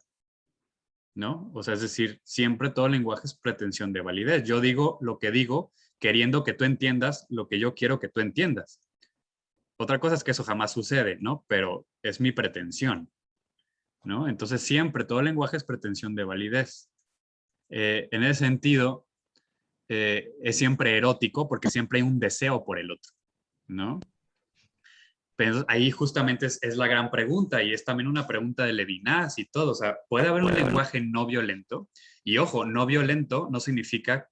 ¿no? O sea, es decir, siempre todo lenguaje es pretensión de validez. Yo digo lo que digo queriendo que tú entiendas lo que yo quiero que tú entiendas. Otra cosa es que eso jamás sucede, ¿no? Pero es mi pretensión, ¿no? Entonces siempre todo lenguaje es pretensión de validez. En ese sentido, es siempre erótico porque siempre hay un deseo por el otro, ¿no? Pero ahí justamente es la gran pregunta y es también una pregunta de Levinas y todo. O sea, ¿puede haber un lenguaje no violento? Y ojo, no violento no significa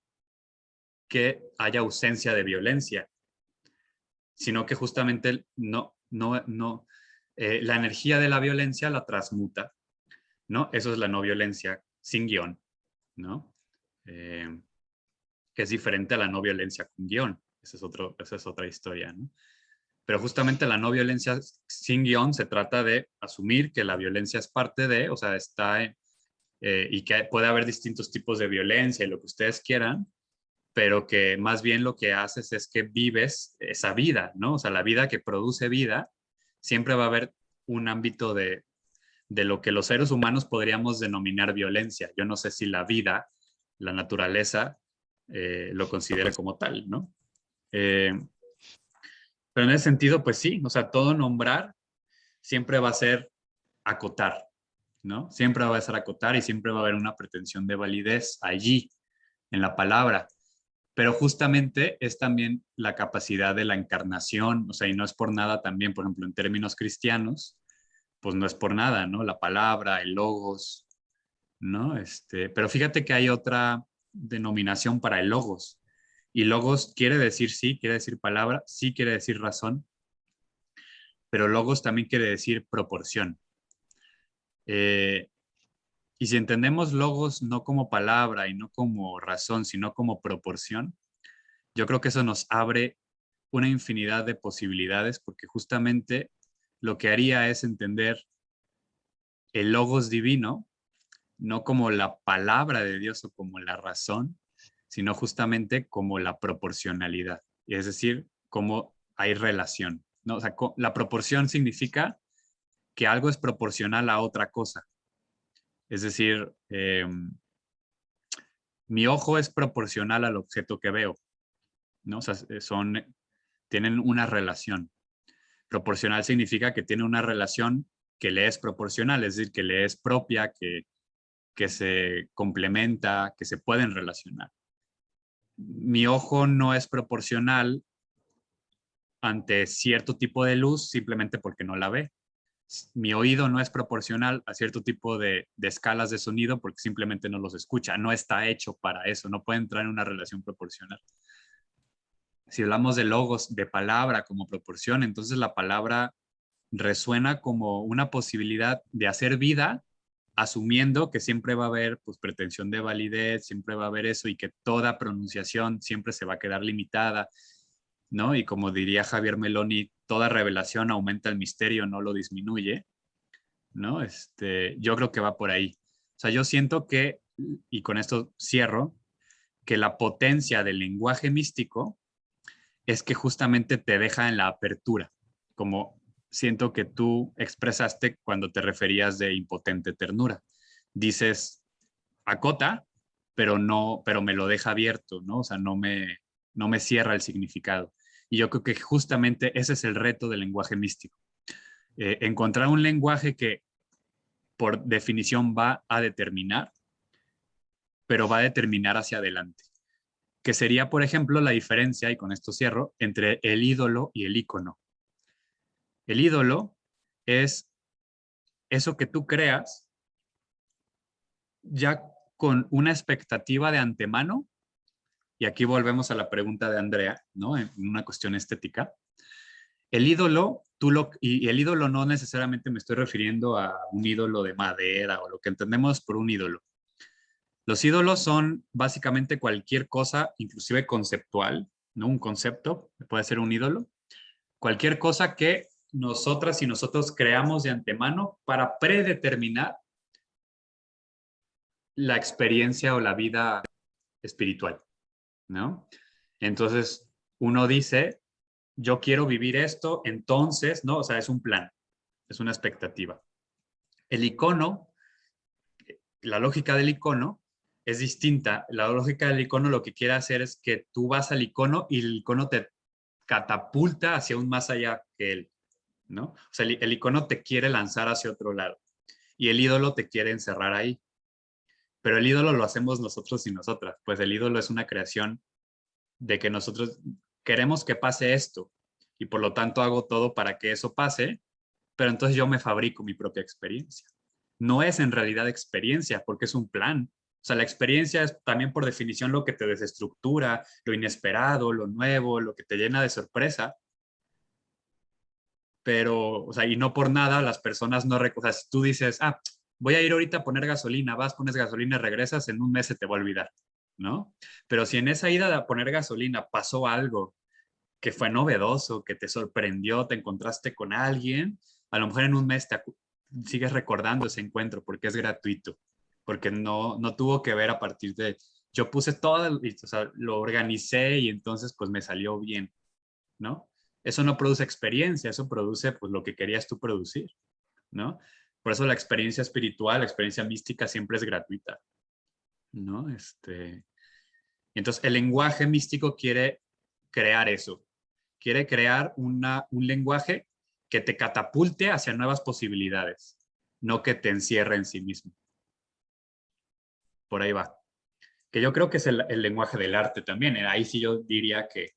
que haya ausencia de violencia, sino que justamente la energía de la violencia la transmuta, ¿no? Eso es la no violencia sin guión, ¿no? Que es diferente a la no violencia con guión. Esa es otra historia, ¿no? Pero justamente la no violencia sin guión se trata de asumir que la violencia es parte de, o sea, y que puede haber distintos tipos de violencia y lo que ustedes quieran, pero que más bien lo que haces es que vives esa vida, ¿no? O sea, la vida que produce vida, siempre va a haber un ámbito de lo que los seres humanos podríamos denominar violencia. Yo no sé si la vida, la naturaleza, lo considera como tal, ¿no? Pero en ese sentido, pues sí, o sea, todo nombrar siempre va a ser acotar, ¿no? Siempre va a ser acotar y siempre va a haber una pretensión de validez allí, en la palabra. Pero justamente es también la capacidad de la encarnación, o sea, y no es por nada también, por ejemplo, en términos cristianos, pues no es por nada, ¿no? La palabra, el logos, ¿no? Pero fíjate que hay otra denominación para el logos. Y logos quiere decir sí, quiere decir palabra, sí quiere decir razón, pero logos también quiere decir proporción. Y si entendemos logos no como palabra y no como razón, sino como proporción, yo creo que eso nos abre una infinidad de posibilidades, porque justamente lo que haría es entender el logos divino, no como la palabra de Dios o como la razón, sino justamente como la proporcionalidad. Es decir, cómo hay relación, ¿no? O sea, la proporción significa que algo es proporcional a otra cosa. Es decir, mi ojo es proporcional al objeto que veo, ¿no? O sea, tienen una relación. Proporcional significa que tiene una relación que le es proporcional, es decir, que le es propia, que se complementa, que se pueden relacionar. Mi ojo no es proporcional ante cierto tipo de luz simplemente porque no la ve. Mi oído no es proporcional a cierto tipo de escalas de sonido porque simplemente no los escucha. No está hecho para eso, no puede entrar en una relación proporcional. Si hablamos de logos, de palabra como proporción, entonces la palabra resuena como una posibilidad de hacer vida, asumiendo que siempre va a haber pues, pretensión de validez, siempre va a haber eso y que toda pronunciación siempre se va a quedar limitada, ¿no? Y como diría Javier Meloni, toda revelación aumenta el misterio, no lo disminuye, ¿no? Yo creo que va por ahí. O sea, yo siento que, y con esto cierro, que la potencia del lenguaje místico es que justamente te deja en la apertura, como siento que tú expresaste cuando te referías de impotente ternura. Dices, acota, pero me lo deja abierto, ¿no? O sea, no me cierra el significado. Y yo creo que justamente ese es el reto del lenguaje místico. Encontrar un lenguaje que por definición va a determinar, pero va a determinar hacia adelante. Que sería, por ejemplo, la diferencia, y con esto cierro, entre el ídolo y el ícono. El ídolo es eso que tú creas ya con una expectativa de antemano, y aquí volvemos a la pregunta de Andrea, ¿no? En una cuestión estética. El ídolo, y el ídolo no necesariamente me estoy refiriendo a un ídolo de madera o lo que entendemos por un ídolo. Los ídolos son básicamente cualquier cosa, inclusive conceptual, ¿no? Un concepto puede ser un ídolo. Cualquier cosa que nosotras y nosotros creamos de antemano para predeterminar la experiencia o la vida espiritual, ¿no? Entonces, uno dice, yo quiero vivir esto, entonces, ¿no? O sea, es un plan, es una expectativa. El icono, la lógica del icono es distinta. La lógica del icono lo que quiere hacer es que tú vas al icono y el icono te catapulta hacia un más allá que él, ¿no? O sea, el icono te quiere lanzar hacia otro lado y el ídolo te quiere encerrar ahí. Pero el ídolo lo hacemos nosotros y nosotras. Pues el ídolo es una creación de que nosotros queremos que pase esto y por lo tanto hago todo para que eso pase, pero entonces yo me fabrico mi propia experiencia. No es en realidad experiencia porque es un plan. O sea, la experiencia es también por definición lo que te desestructura, lo inesperado, lo nuevo, lo que te llena de sorpresa. Pero, o sea, y no por nada las personas no recuerdan. Si tú dices, voy a ir ahorita a poner gasolina, vas, pones gasolina, regresas, en un mes se te va a olvidar, ¿no? Pero si en esa ida a poner gasolina pasó algo que fue novedoso, que te sorprendió, te encontraste con alguien, a lo mejor en un mes sigues recordando ese encuentro porque es gratuito, porque no tuvo que ver a partir de, yo puse todo, o sea, lo organicé y entonces pues me salió bien, ¿no? Eso no produce experiencia, eso produce pues lo que querías tú producir, ¿no? Por eso la experiencia espiritual, la experiencia mística siempre es gratuita, ¿no? Entonces el lenguaje místico quiere crear eso, quiere crear un lenguaje que te catapulte hacia nuevas posibilidades, no que te encierre en sí mismo. Por ahí va. Que yo creo que es el lenguaje del arte también. Ahí sí yo diría que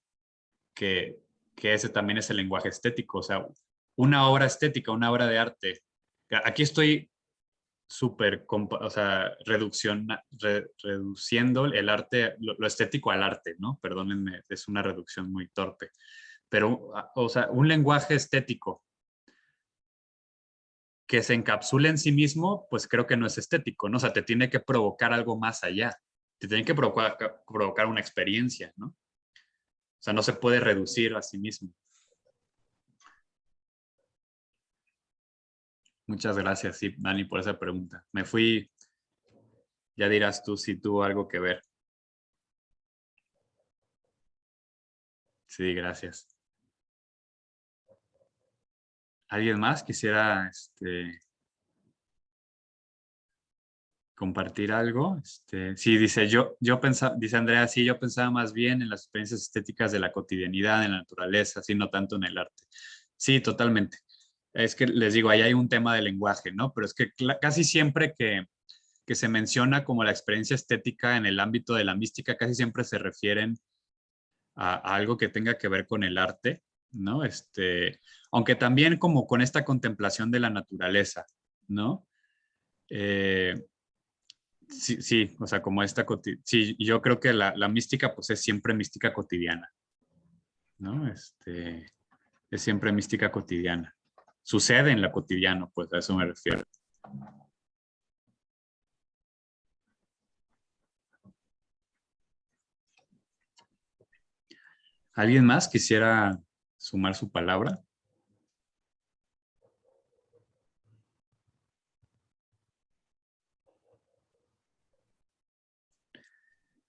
ese también es el lenguaje estético. O sea, una obra estética, una obra de arte. Aquí estoy súper, o sea, reduciendo el arte, lo estético al arte, ¿no? Perdónenme, es una reducción muy torpe. Pero, o sea, un lenguaje estético que se encapsula en sí mismo, pues creo que no es estético, ¿no? O sea, te tiene que provocar algo más allá. Te tiene que provocar una experiencia, ¿no? O sea, no se puede reducir a sí mismo. Muchas gracias, sí, Dani, por esa pregunta. Me fui, ya dirás tú si tuvo algo que ver. Sí, gracias. ¿Alguien más quisiera compartir algo? Sí, dice dice Andrea, sí, yo pensaba más bien en las experiencias estéticas de la cotidianidad, en la naturaleza, sí, no tanto en el arte. Sí, totalmente. Es que les digo, ahí hay un tema de lenguaje, ¿no? Pero es que casi siempre que se menciona como la experiencia estética en el ámbito de la mística, casi siempre se refieren a algo que tenga que ver con el arte, ¿no? Aunque también como con esta contemplación de la naturaleza, ¿no? Sí, o sea, como sí, yo creo que la mística pues es siempre mística cotidiana, ¿no? Es siempre mística cotidiana. Sucede en lo cotidiano, pues a eso me refiero. ¿Alguien más quisiera sumar su palabra?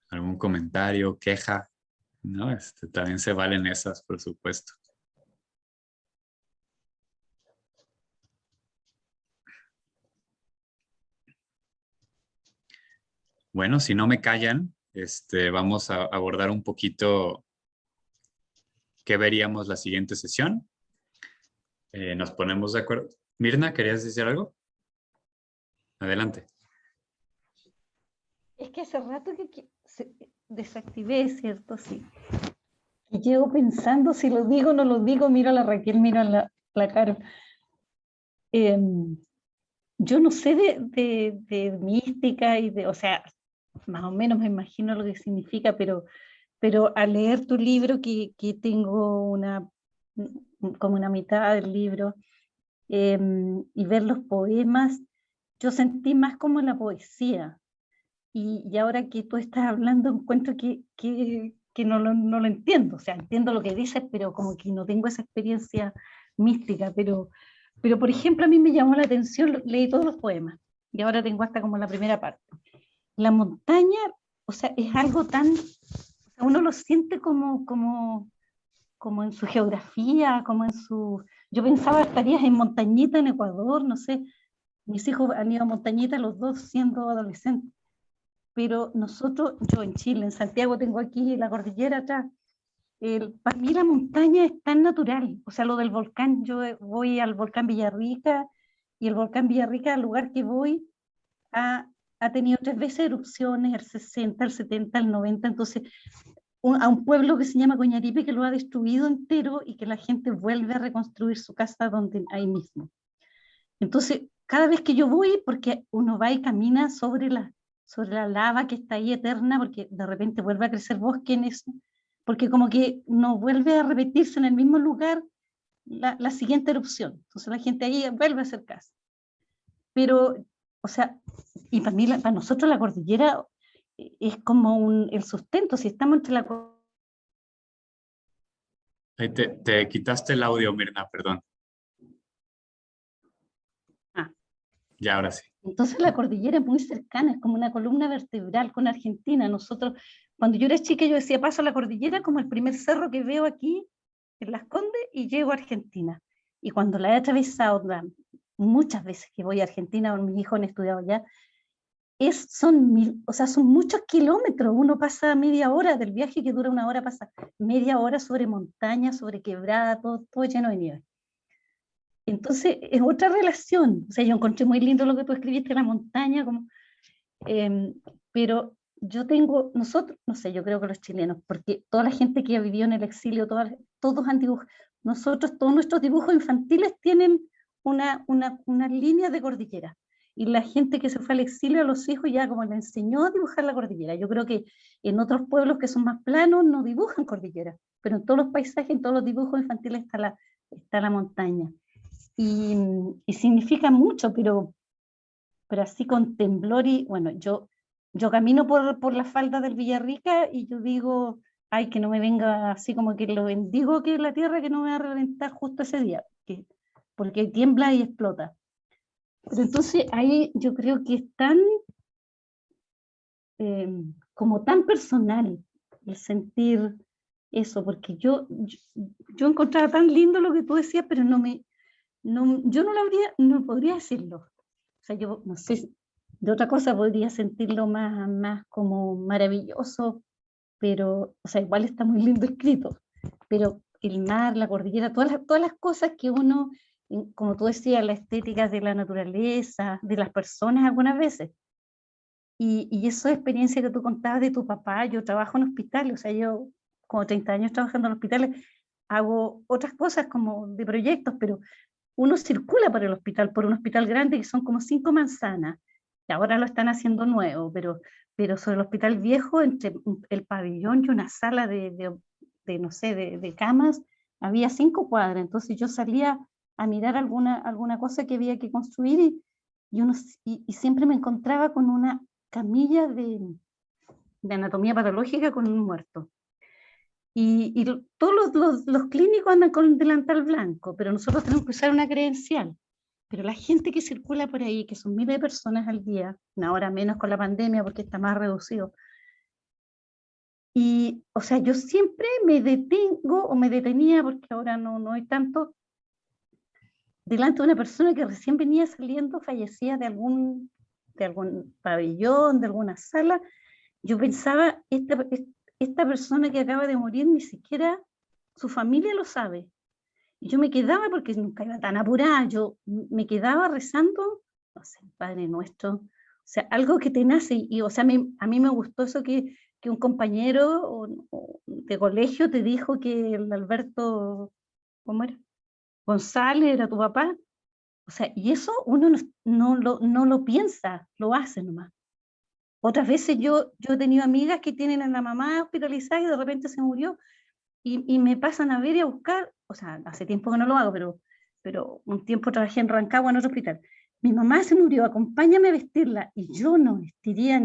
¿Algún comentario, queja? ¿No? También se valen esas, por supuesto. Bueno, si no me callan, vamos a abordar un poquito qué veríamos la siguiente sesión. Nos ponemos de acuerdo. Mirna, ¿querías decir algo? Adelante. Es que hace rato que desactivé, ¿cierto? Sí. Y llego pensando si lo digo o no lo digo, miro a la Raquel, miro a la Caro. Yo no sé de mística o sea, más o menos me imagino lo que significa, pero al leer tu libro, que tengo como una mitad del libro, y ver los poemas, yo sentí más como la poesía. Y ahora que tú estás hablando, encuentro que no lo entiendo. O sea, entiendo lo que dices, pero como que no tengo esa experiencia mística. Pero por ejemplo, a mí me llamó la atención, leí todos los poemas, y ahora tengo hasta como la primera parte. La montaña, o sea, es algo tan, o sea, uno lo siente como en su geografía, como en su... Yo pensaba, estarías en Montañita, en Ecuador, no sé. Mis hijos han ido a Montañita los dos siendo adolescentes. Pero nosotros, yo en Chile, en Santiago, tengo aquí la cordillera atrás. Para mí la montaña es tan natural. O sea, lo del volcán, yo voy al volcán Villarrica, y el volcán Villarrica, al lugar que voy, ha tenido 3 veces erupciones, el 60, el 70, el 90. Entonces, a un pueblo que se llama Coñaripe, que lo ha destruido entero, y que la gente vuelve a reconstruir su casa ahí mismo. Entonces, cada vez que yo voy, porque uno va y camina sobre la lava que está ahí eterna, porque de repente vuelve a crecer bosque en eso, porque como que no vuelve a repetirse en el mismo lugar la siguiente erupción. Entonces la gente ahí vuelve a hacer casa. Pero, o sea, y para nosotros la cordillera es como el sustento. Si estamos entre la... Ahí te quitaste el audio, Mirna, perdón. Ya, ahora sí. Entonces la cordillera es muy cercana, es como una columna vertebral con Argentina. Nosotros, cuando yo era chica, yo decía, paso a la cordillera como el primer cerro que veo aquí en Las Condes, y llego a Argentina. Y cuando la he atravesado, muchas veces que voy a Argentina, mis hijos han estudiado allá, son muchos kilómetros. Uno pasa media hora del viaje que dura 1 hora, pasa media hora sobre montaña, sobre quebrada, todo lleno de nieve. Entonces es otra relación. O sea, yo encontré muy lindo lo que tú escribiste en la montaña, pero nosotros, no sé, yo creo que los chilenos, porque toda la gente que ha vivido en el exilio, todos han dibujado, todos nuestros dibujos infantiles tienen una línea de cordillera. Y la gente que se fue al exilio, a los hijos, ya como le enseñó a dibujar la cordillera. Yo creo que en otros pueblos que son más planos no dibujan cordillera, pero en todos los paisajes, en todos los dibujos infantiles está la montaña. Y significa mucho, pero así con temblor y, bueno, yo camino por la falda del Villarrica y yo digo, ay, que no me venga así como que lo bendigo que la tierra que no me va a reventar justo ese día, porque tiembla y explota. Pero entonces ahí yo creo que es como tan personal el sentir eso, porque yo encontraba tan lindo lo que tú decías, pero yo no podría decirlo. O sea, yo no sé, de otra cosa podría sentirlo más como maravilloso, pero, o sea, igual está muy lindo escrito, pero el mar, la cordillera, todas las cosas que uno, como tú decías, la estética de la naturaleza, de las personas algunas veces, y esa experiencia que tú contabas de tu papá. Yo trabajo en hospitales, o sea, yo como 30 años trabajando en hospitales, hago otras cosas como de proyectos, pero uno circula por el hospital, por un hospital grande que son como 5 manzanas, y ahora lo están haciendo nuevo, pero sobre el hospital viejo, entre el pabellón y una sala no sé, de camas, había 5 cuadras. Entonces yo salía a mirar alguna cosa que había que construir y siempre me encontraba con una camilla de anatomía patológica con un muerto. Y todos los clínicos andan con delantal blanco, pero nosotros tenemos que usar una credencial. Pero la gente que circula por ahí, que son miles de personas al día, ahora menos con la pandemia porque está más reducido, y, o sea, yo siempre me detengo o me detenía, porque ahora no hay tanto, delante de una persona que recién venía saliendo, fallecía de algún pabellón, de alguna sala. Yo pensaba, esta persona que acaba de morir ni siquiera su familia lo sabe. Y yo me quedaba, porque nunca iba tan apurada, yo me quedaba rezando, no sé, Padre Nuestro, o sea, algo que te nace. Y o sea, a mí me gustó eso que un compañero de colegio te dijo que el Alberto, ¿cómo era? González era tu papá. O sea, y eso uno no lo piensa, lo hace nomás. Otras veces yo he tenido amigas que tienen a la mamá hospitalizada y de repente se murió, y me pasan a ver y a buscar. O sea, hace tiempo que no lo hago, pero un tiempo trabajé en Rancagua en otro hospital. Mi mamá se murió, acompáñame a vestirla, y yo no vestiría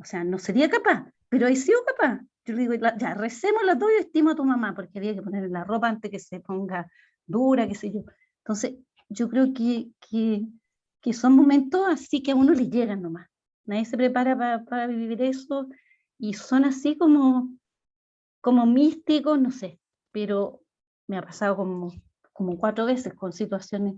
o sea, no sería capaz, pero he sido capaz. Yo le digo, ya, recemos las dos y vestimos a tu mamá, porque había que ponerle la ropa antes que se ponga dura, qué sé yo. Entonces, yo creo que son momentos así que a uno le llegan nomás. Nadie se prepara para vivir eso, y son así como místicos, no sé, pero me ha pasado como 4 veces con situaciones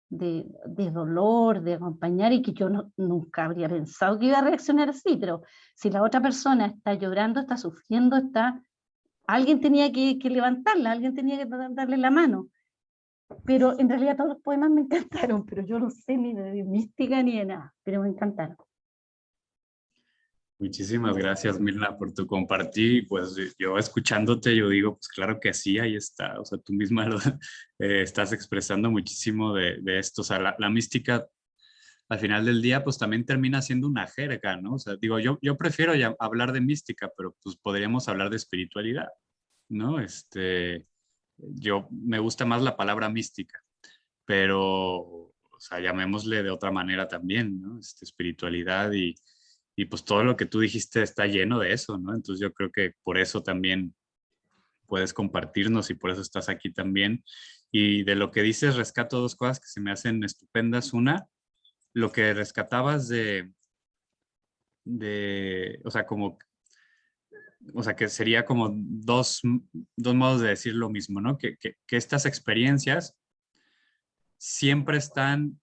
de dolor, de acompañar, y que yo nunca habría pensado que iba a reaccionar así. Pero si la otra persona está llorando, está sufriendo, alguien tenía que levantarla, alguien tenía que darle la mano. Pero en realidad todos los poemas me encantaron, pero yo no sé ni de mística ni de nada, pero me encantaron. Muchísimas gracias, Mirna, por tu compartir. Pues yo escuchándote, yo digo, pues claro que sí, ahí está. O sea, tú misma estás expresando muchísimo de esto. O sea, la mística, al final del día, pues también termina siendo una jerga, ¿no? O sea, digo, yo prefiero hablar de mística, pero pues podríamos hablar de espiritualidad, ¿no? Yo me gusta más la palabra mística, pero, o sea, llamémosle de otra manera también, ¿no? Espiritualidad y pues todo lo que tú dijiste está lleno de eso, ¿no? Entonces yo creo que por eso también puedes compartirnos y por eso estás aquí también. Y de lo que dices, rescato 2 cosas que se me hacen estupendas. Una, lo que rescatabas o sea, que sería como dos modos de decir lo mismo, ¿no? Que estas experiencias siempre están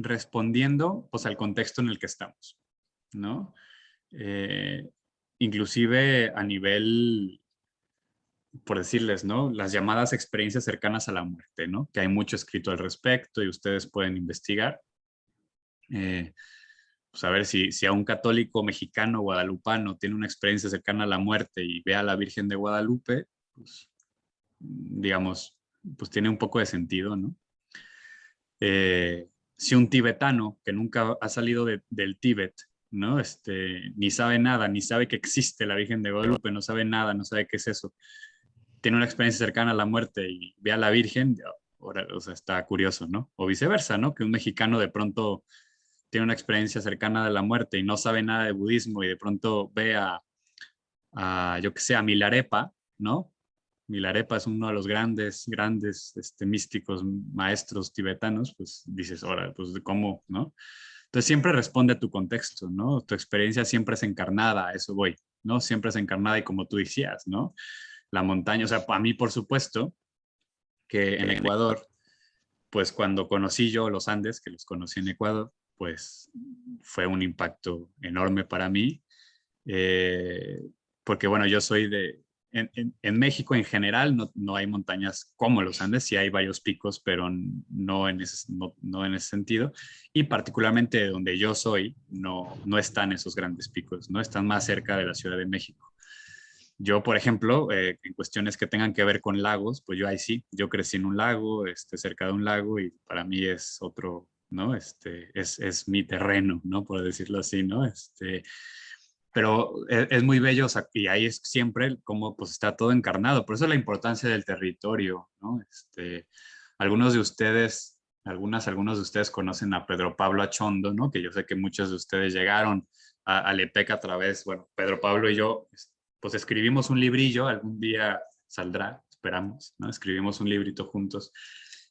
respondiendo pues al contexto en el que estamos, ¿no? Inclusive a nivel, por decirles, ¿no? Las llamadas experiencias cercanas a la muerte, ¿no? Que hay mucho escrito al respecto y ustedes pueden investigar. Pues a ver si a un católico mexicano guadalupano tiene una experiencia cercana a la muerte y ve a la Virgen de Guadalupe, pues, digamos, pues tiene un poco de sentido, ¿no? Si un tibetano que nunca ha salido del Tíbet, ¿no? Ni sabe nada, ni sabe que existe la Virgen de Guadalupe, no sabe nada, no sabe qué es eso, tiene una experiencia cercana a la muerte y ve a la Virgen, o sea, está curioso, ¿no? O viceversa, ¿no? Que un mexicano de pronto tiene una experiencia cercana a la muerte y no sabe nada de budismo y de pronto ve yo que sé, a Milarepa, ¿no? Milarepa es uno de los grandes místicos, maestros tibetanos, pues dices, ahora, pues ¿cómo, no? Entonces siempre responde a tu contexto, ¿no? Tu experiencia siempre es encarnada, a eso voy, ¿no? Siempre es encarnada y como tú decías, ¿no? La montaña, o sea, a mí por supuesto que en Ecuador, pues cuando conocí yo los Andes, que los conocí en Ecuador, pues fue un impacto enorme para mí, porque bueno, yo soy en México en general no hay montañas como los Andes, sí hay varios picos, pero no en ese sentido, y particularmente donde yo soy, no están esos grandes picos, no están más cerca de la Ciudad de México. Yo, por ejemplo, en cuestiones que tengan que ver con lagos, pues yo ahí sí, yo crecí en un lago, cerca de un lago y para mí es otro, ¿no? Es mi terreno, ¿no? Por decirlo así, ¿no? Pero es muy bello, o sea, y ahí es siempre como pues está todo encarnado, por eso la importancia del territorio, ¿no? Algunos de ustedes, algunos de ustedes conocen a Pedro Pablo Achondo, ¿no? Que yo sé que muchos de ustedes llegaron a Lepec a través, bueno, Pedro Pablo y yo, pues escribimos un librillo, algún día saldrá, esperamos, ¿no? Escribimos un librito juntos.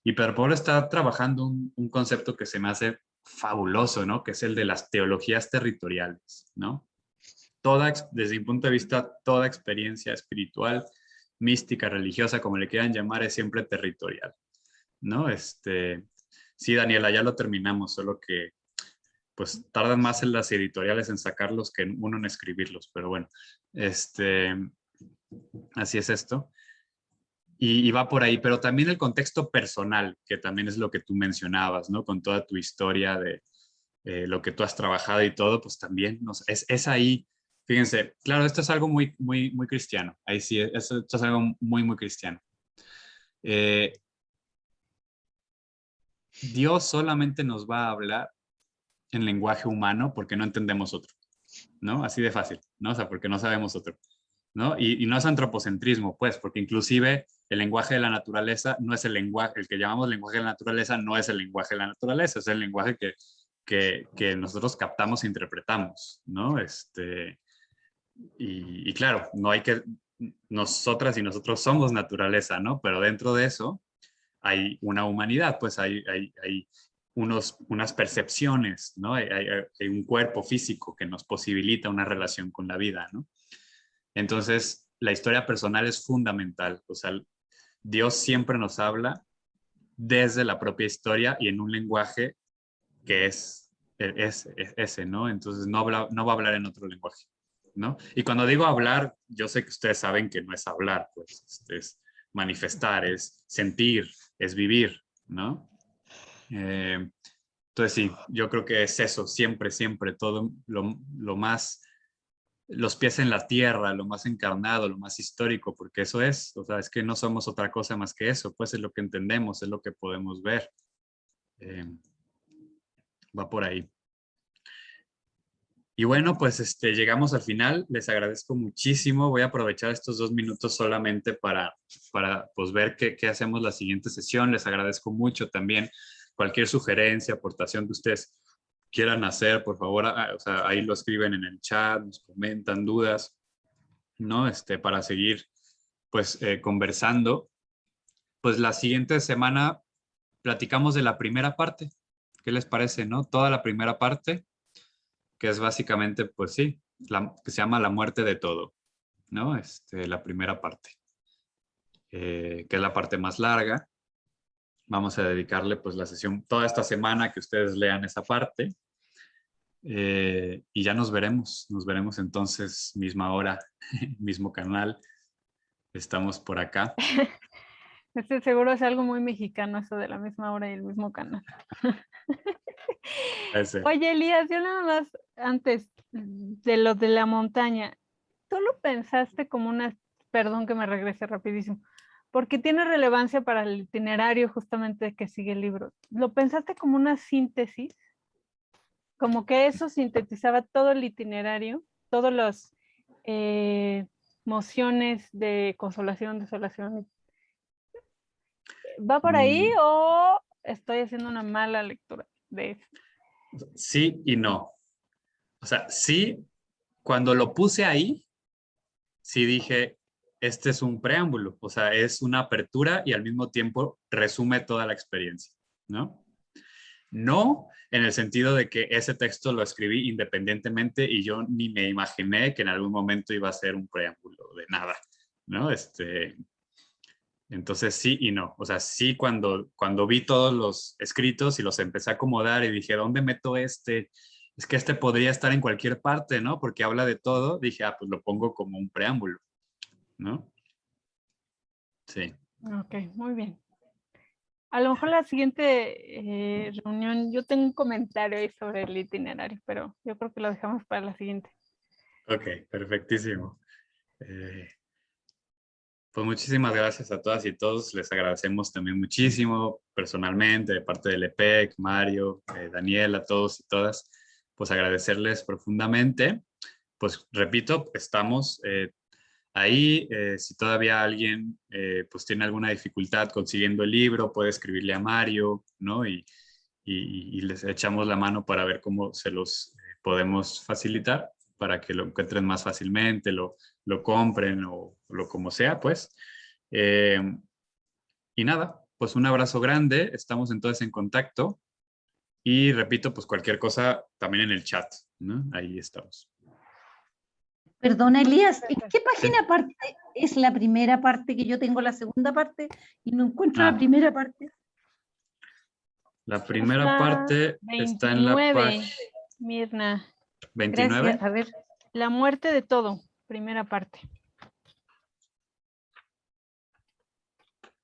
Y Pedro Pablo está trabajando un concepto que se me hace fabuloso, ¿no? Que es el de las teologías territoriales, ¿no? Desde mi punto de vista, toda experiencia espiritual, mística, religiosa, como le quieran llamar, es siempre territorial, ¿no? Sí, Daniela, ya lo terminamos, solo que pues tardan más en las editoriales en sacarlos que uno en escribirlos, pero bueno, así es esto. Y va por ahí, pero también el contexto personal, que también es lo que tú mencionabas, ¿no? Con toda tu historia de lo que tú has trabajado y todo, pues también es ahí. Fíjense, claro, esto es algo muy, muy, muy cristiano. Ahí sí, esto es algo muy, muy cristiano. Dios solamente nos va a hablar en lenguaje humano porque no entendemos otro, ¿no? Así de fácil, ¿no? O sea, porque no sabemos otro, ¿no? Y no es antropocentrismo, pues, porque inclusive el lenguaje de la naturaleza no es el lenguaje, el que llamamos lenguaje de la naturaleza no es el lenguaje de la naturaleza, es el lenguaje que nosotros captamos e interpretamos, ¿no? Y claro, no hay que, nosotras y nosotros somos naturaleza, ¿no? Pero dentro de eso hay una humanidad, pues hay unas percepciones, ¿no? Hay un cuerpo físico que nos posibilita una relación con la vida, ¿no? Entonces, la historia personal es fundamental. O sea, Dios siempre nos habla desde la propia historia y en un lenguaje que es ese, ¿no? Entonces, no va a hablar en otro lenguaje, ¿no? Y cuando digo hablar, yo sé que ustedes saben que no es hablar, pues es manifestar, es sentir, es vivir, ¿no? Entonces sí, yo creo que es eso, siempre, siempre, todo lo más, los pies en la tierra, lo más encarnado, lo más histórico, porque eso es, o sea, es que no somos otra cosa más que eso, pues es lo que entendemos, es lo que podemos ver. Va por ahí. Y bueno, pues llegamos al final. Les agradezco muchísimo. Voy a aprovechar estos 2 minutos solamente para pues, ver qué hacemos la siguiente sesión. Les agradezco mucho también cualquier sugerencia, aportación que ustedes quieran hacer, por favor, o sea, ahí lo escriben en el chat, nos comentan dudas, ¿no? Para seguir, pues, conversando. Pues la siguiente semana platicamos de la primera parte. ¿Qué les parece, no? Toda la primera parte, que es básicamente, pues sí, que se llama La muerte de todo, ¿no? La primera parte, que es la parte más larga. Vamos a dedicarle pues la sesión toda esta semana que ustedes lean esa parte. Y ya nos veremos entonces, misma hora, mismo canal. Estamos por acá. Estoy seguro es algo muy mexicano eso de la misma hora y el mismo canal. Oye, Elías, yo nada más antes de lo de la montaña, ¿tú lo pensaste como una, perdón que me regrese rapidísimo, porque tiene relevancia para el itinerario justamente que sigue el libro? ¿Lo pensaste como una síntesis? Como que eso sintetizaba todo el itinerario, todas las mociones de consolación, desolación. ¿Va por ahí o estoy haciendo una mala lectura de eso? Sí y no. O sea, sí, cuando lo puse ahí, sí dije, este es un preámbulo, o sea, es una apertura y al mismo tiempo resume toda la experiencia, ¿no? No en el sentido de que ese texto lo escribí independientemente y yo ni me imaginé que en algún momento iba a ser un preámbulo de nada, ¿no? Entonces sí y no. O sea, sí cuando vi todos los escritos y los empecé a acomodar y dije, ¿dónde meto este? Es que este podría estar en cualquier parte, ¿no? Porque habla de todo. Dije, pues lo pongo como un preámbulo, ¿no? Sí. Ok, muy bien. A lo mejor la siguiente reunión, yo tengo un comentario ahí sobre el itinerario, pero yo creo que lo dejamos para la siguiente. Ok, perfectísimo. Pues muchísimas gracias a todas y todos. Les agradecemos también muchísimo personalmente de parte del EPEC, Mario, Daniel, a todos y todas. Pues agradecerles profundamente. Pues repito, estamos ahí. Si todavía alguien pues tiene alguna dificultad consiguiendo el libro, puede escribirle a Mario, ¿no? Y les echamos la mano para ver cómo se los podemos facilitar para que lo encuentren más fácilmente, lo compren o lo como sea, pues. Y nada, pues un abrazo grande. Estamos entonces en contacto. Y repito, pues cualquier cosa también en el chat, ¿no? Ahí estamos. Perdona, Elías, ¿en qué página parte es la primera parte? Que yo tengo la segunda parte y no encuentro la primera parte. La primera parte 29, está en la página Mirna. 29. Gracias, a ver. La muerte de todo, primera parte.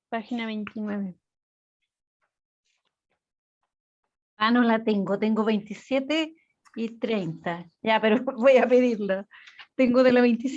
Página 29. Ah, no la tengo 27 y 30. Ya, pero voy a pedirla. Tengo de la 27.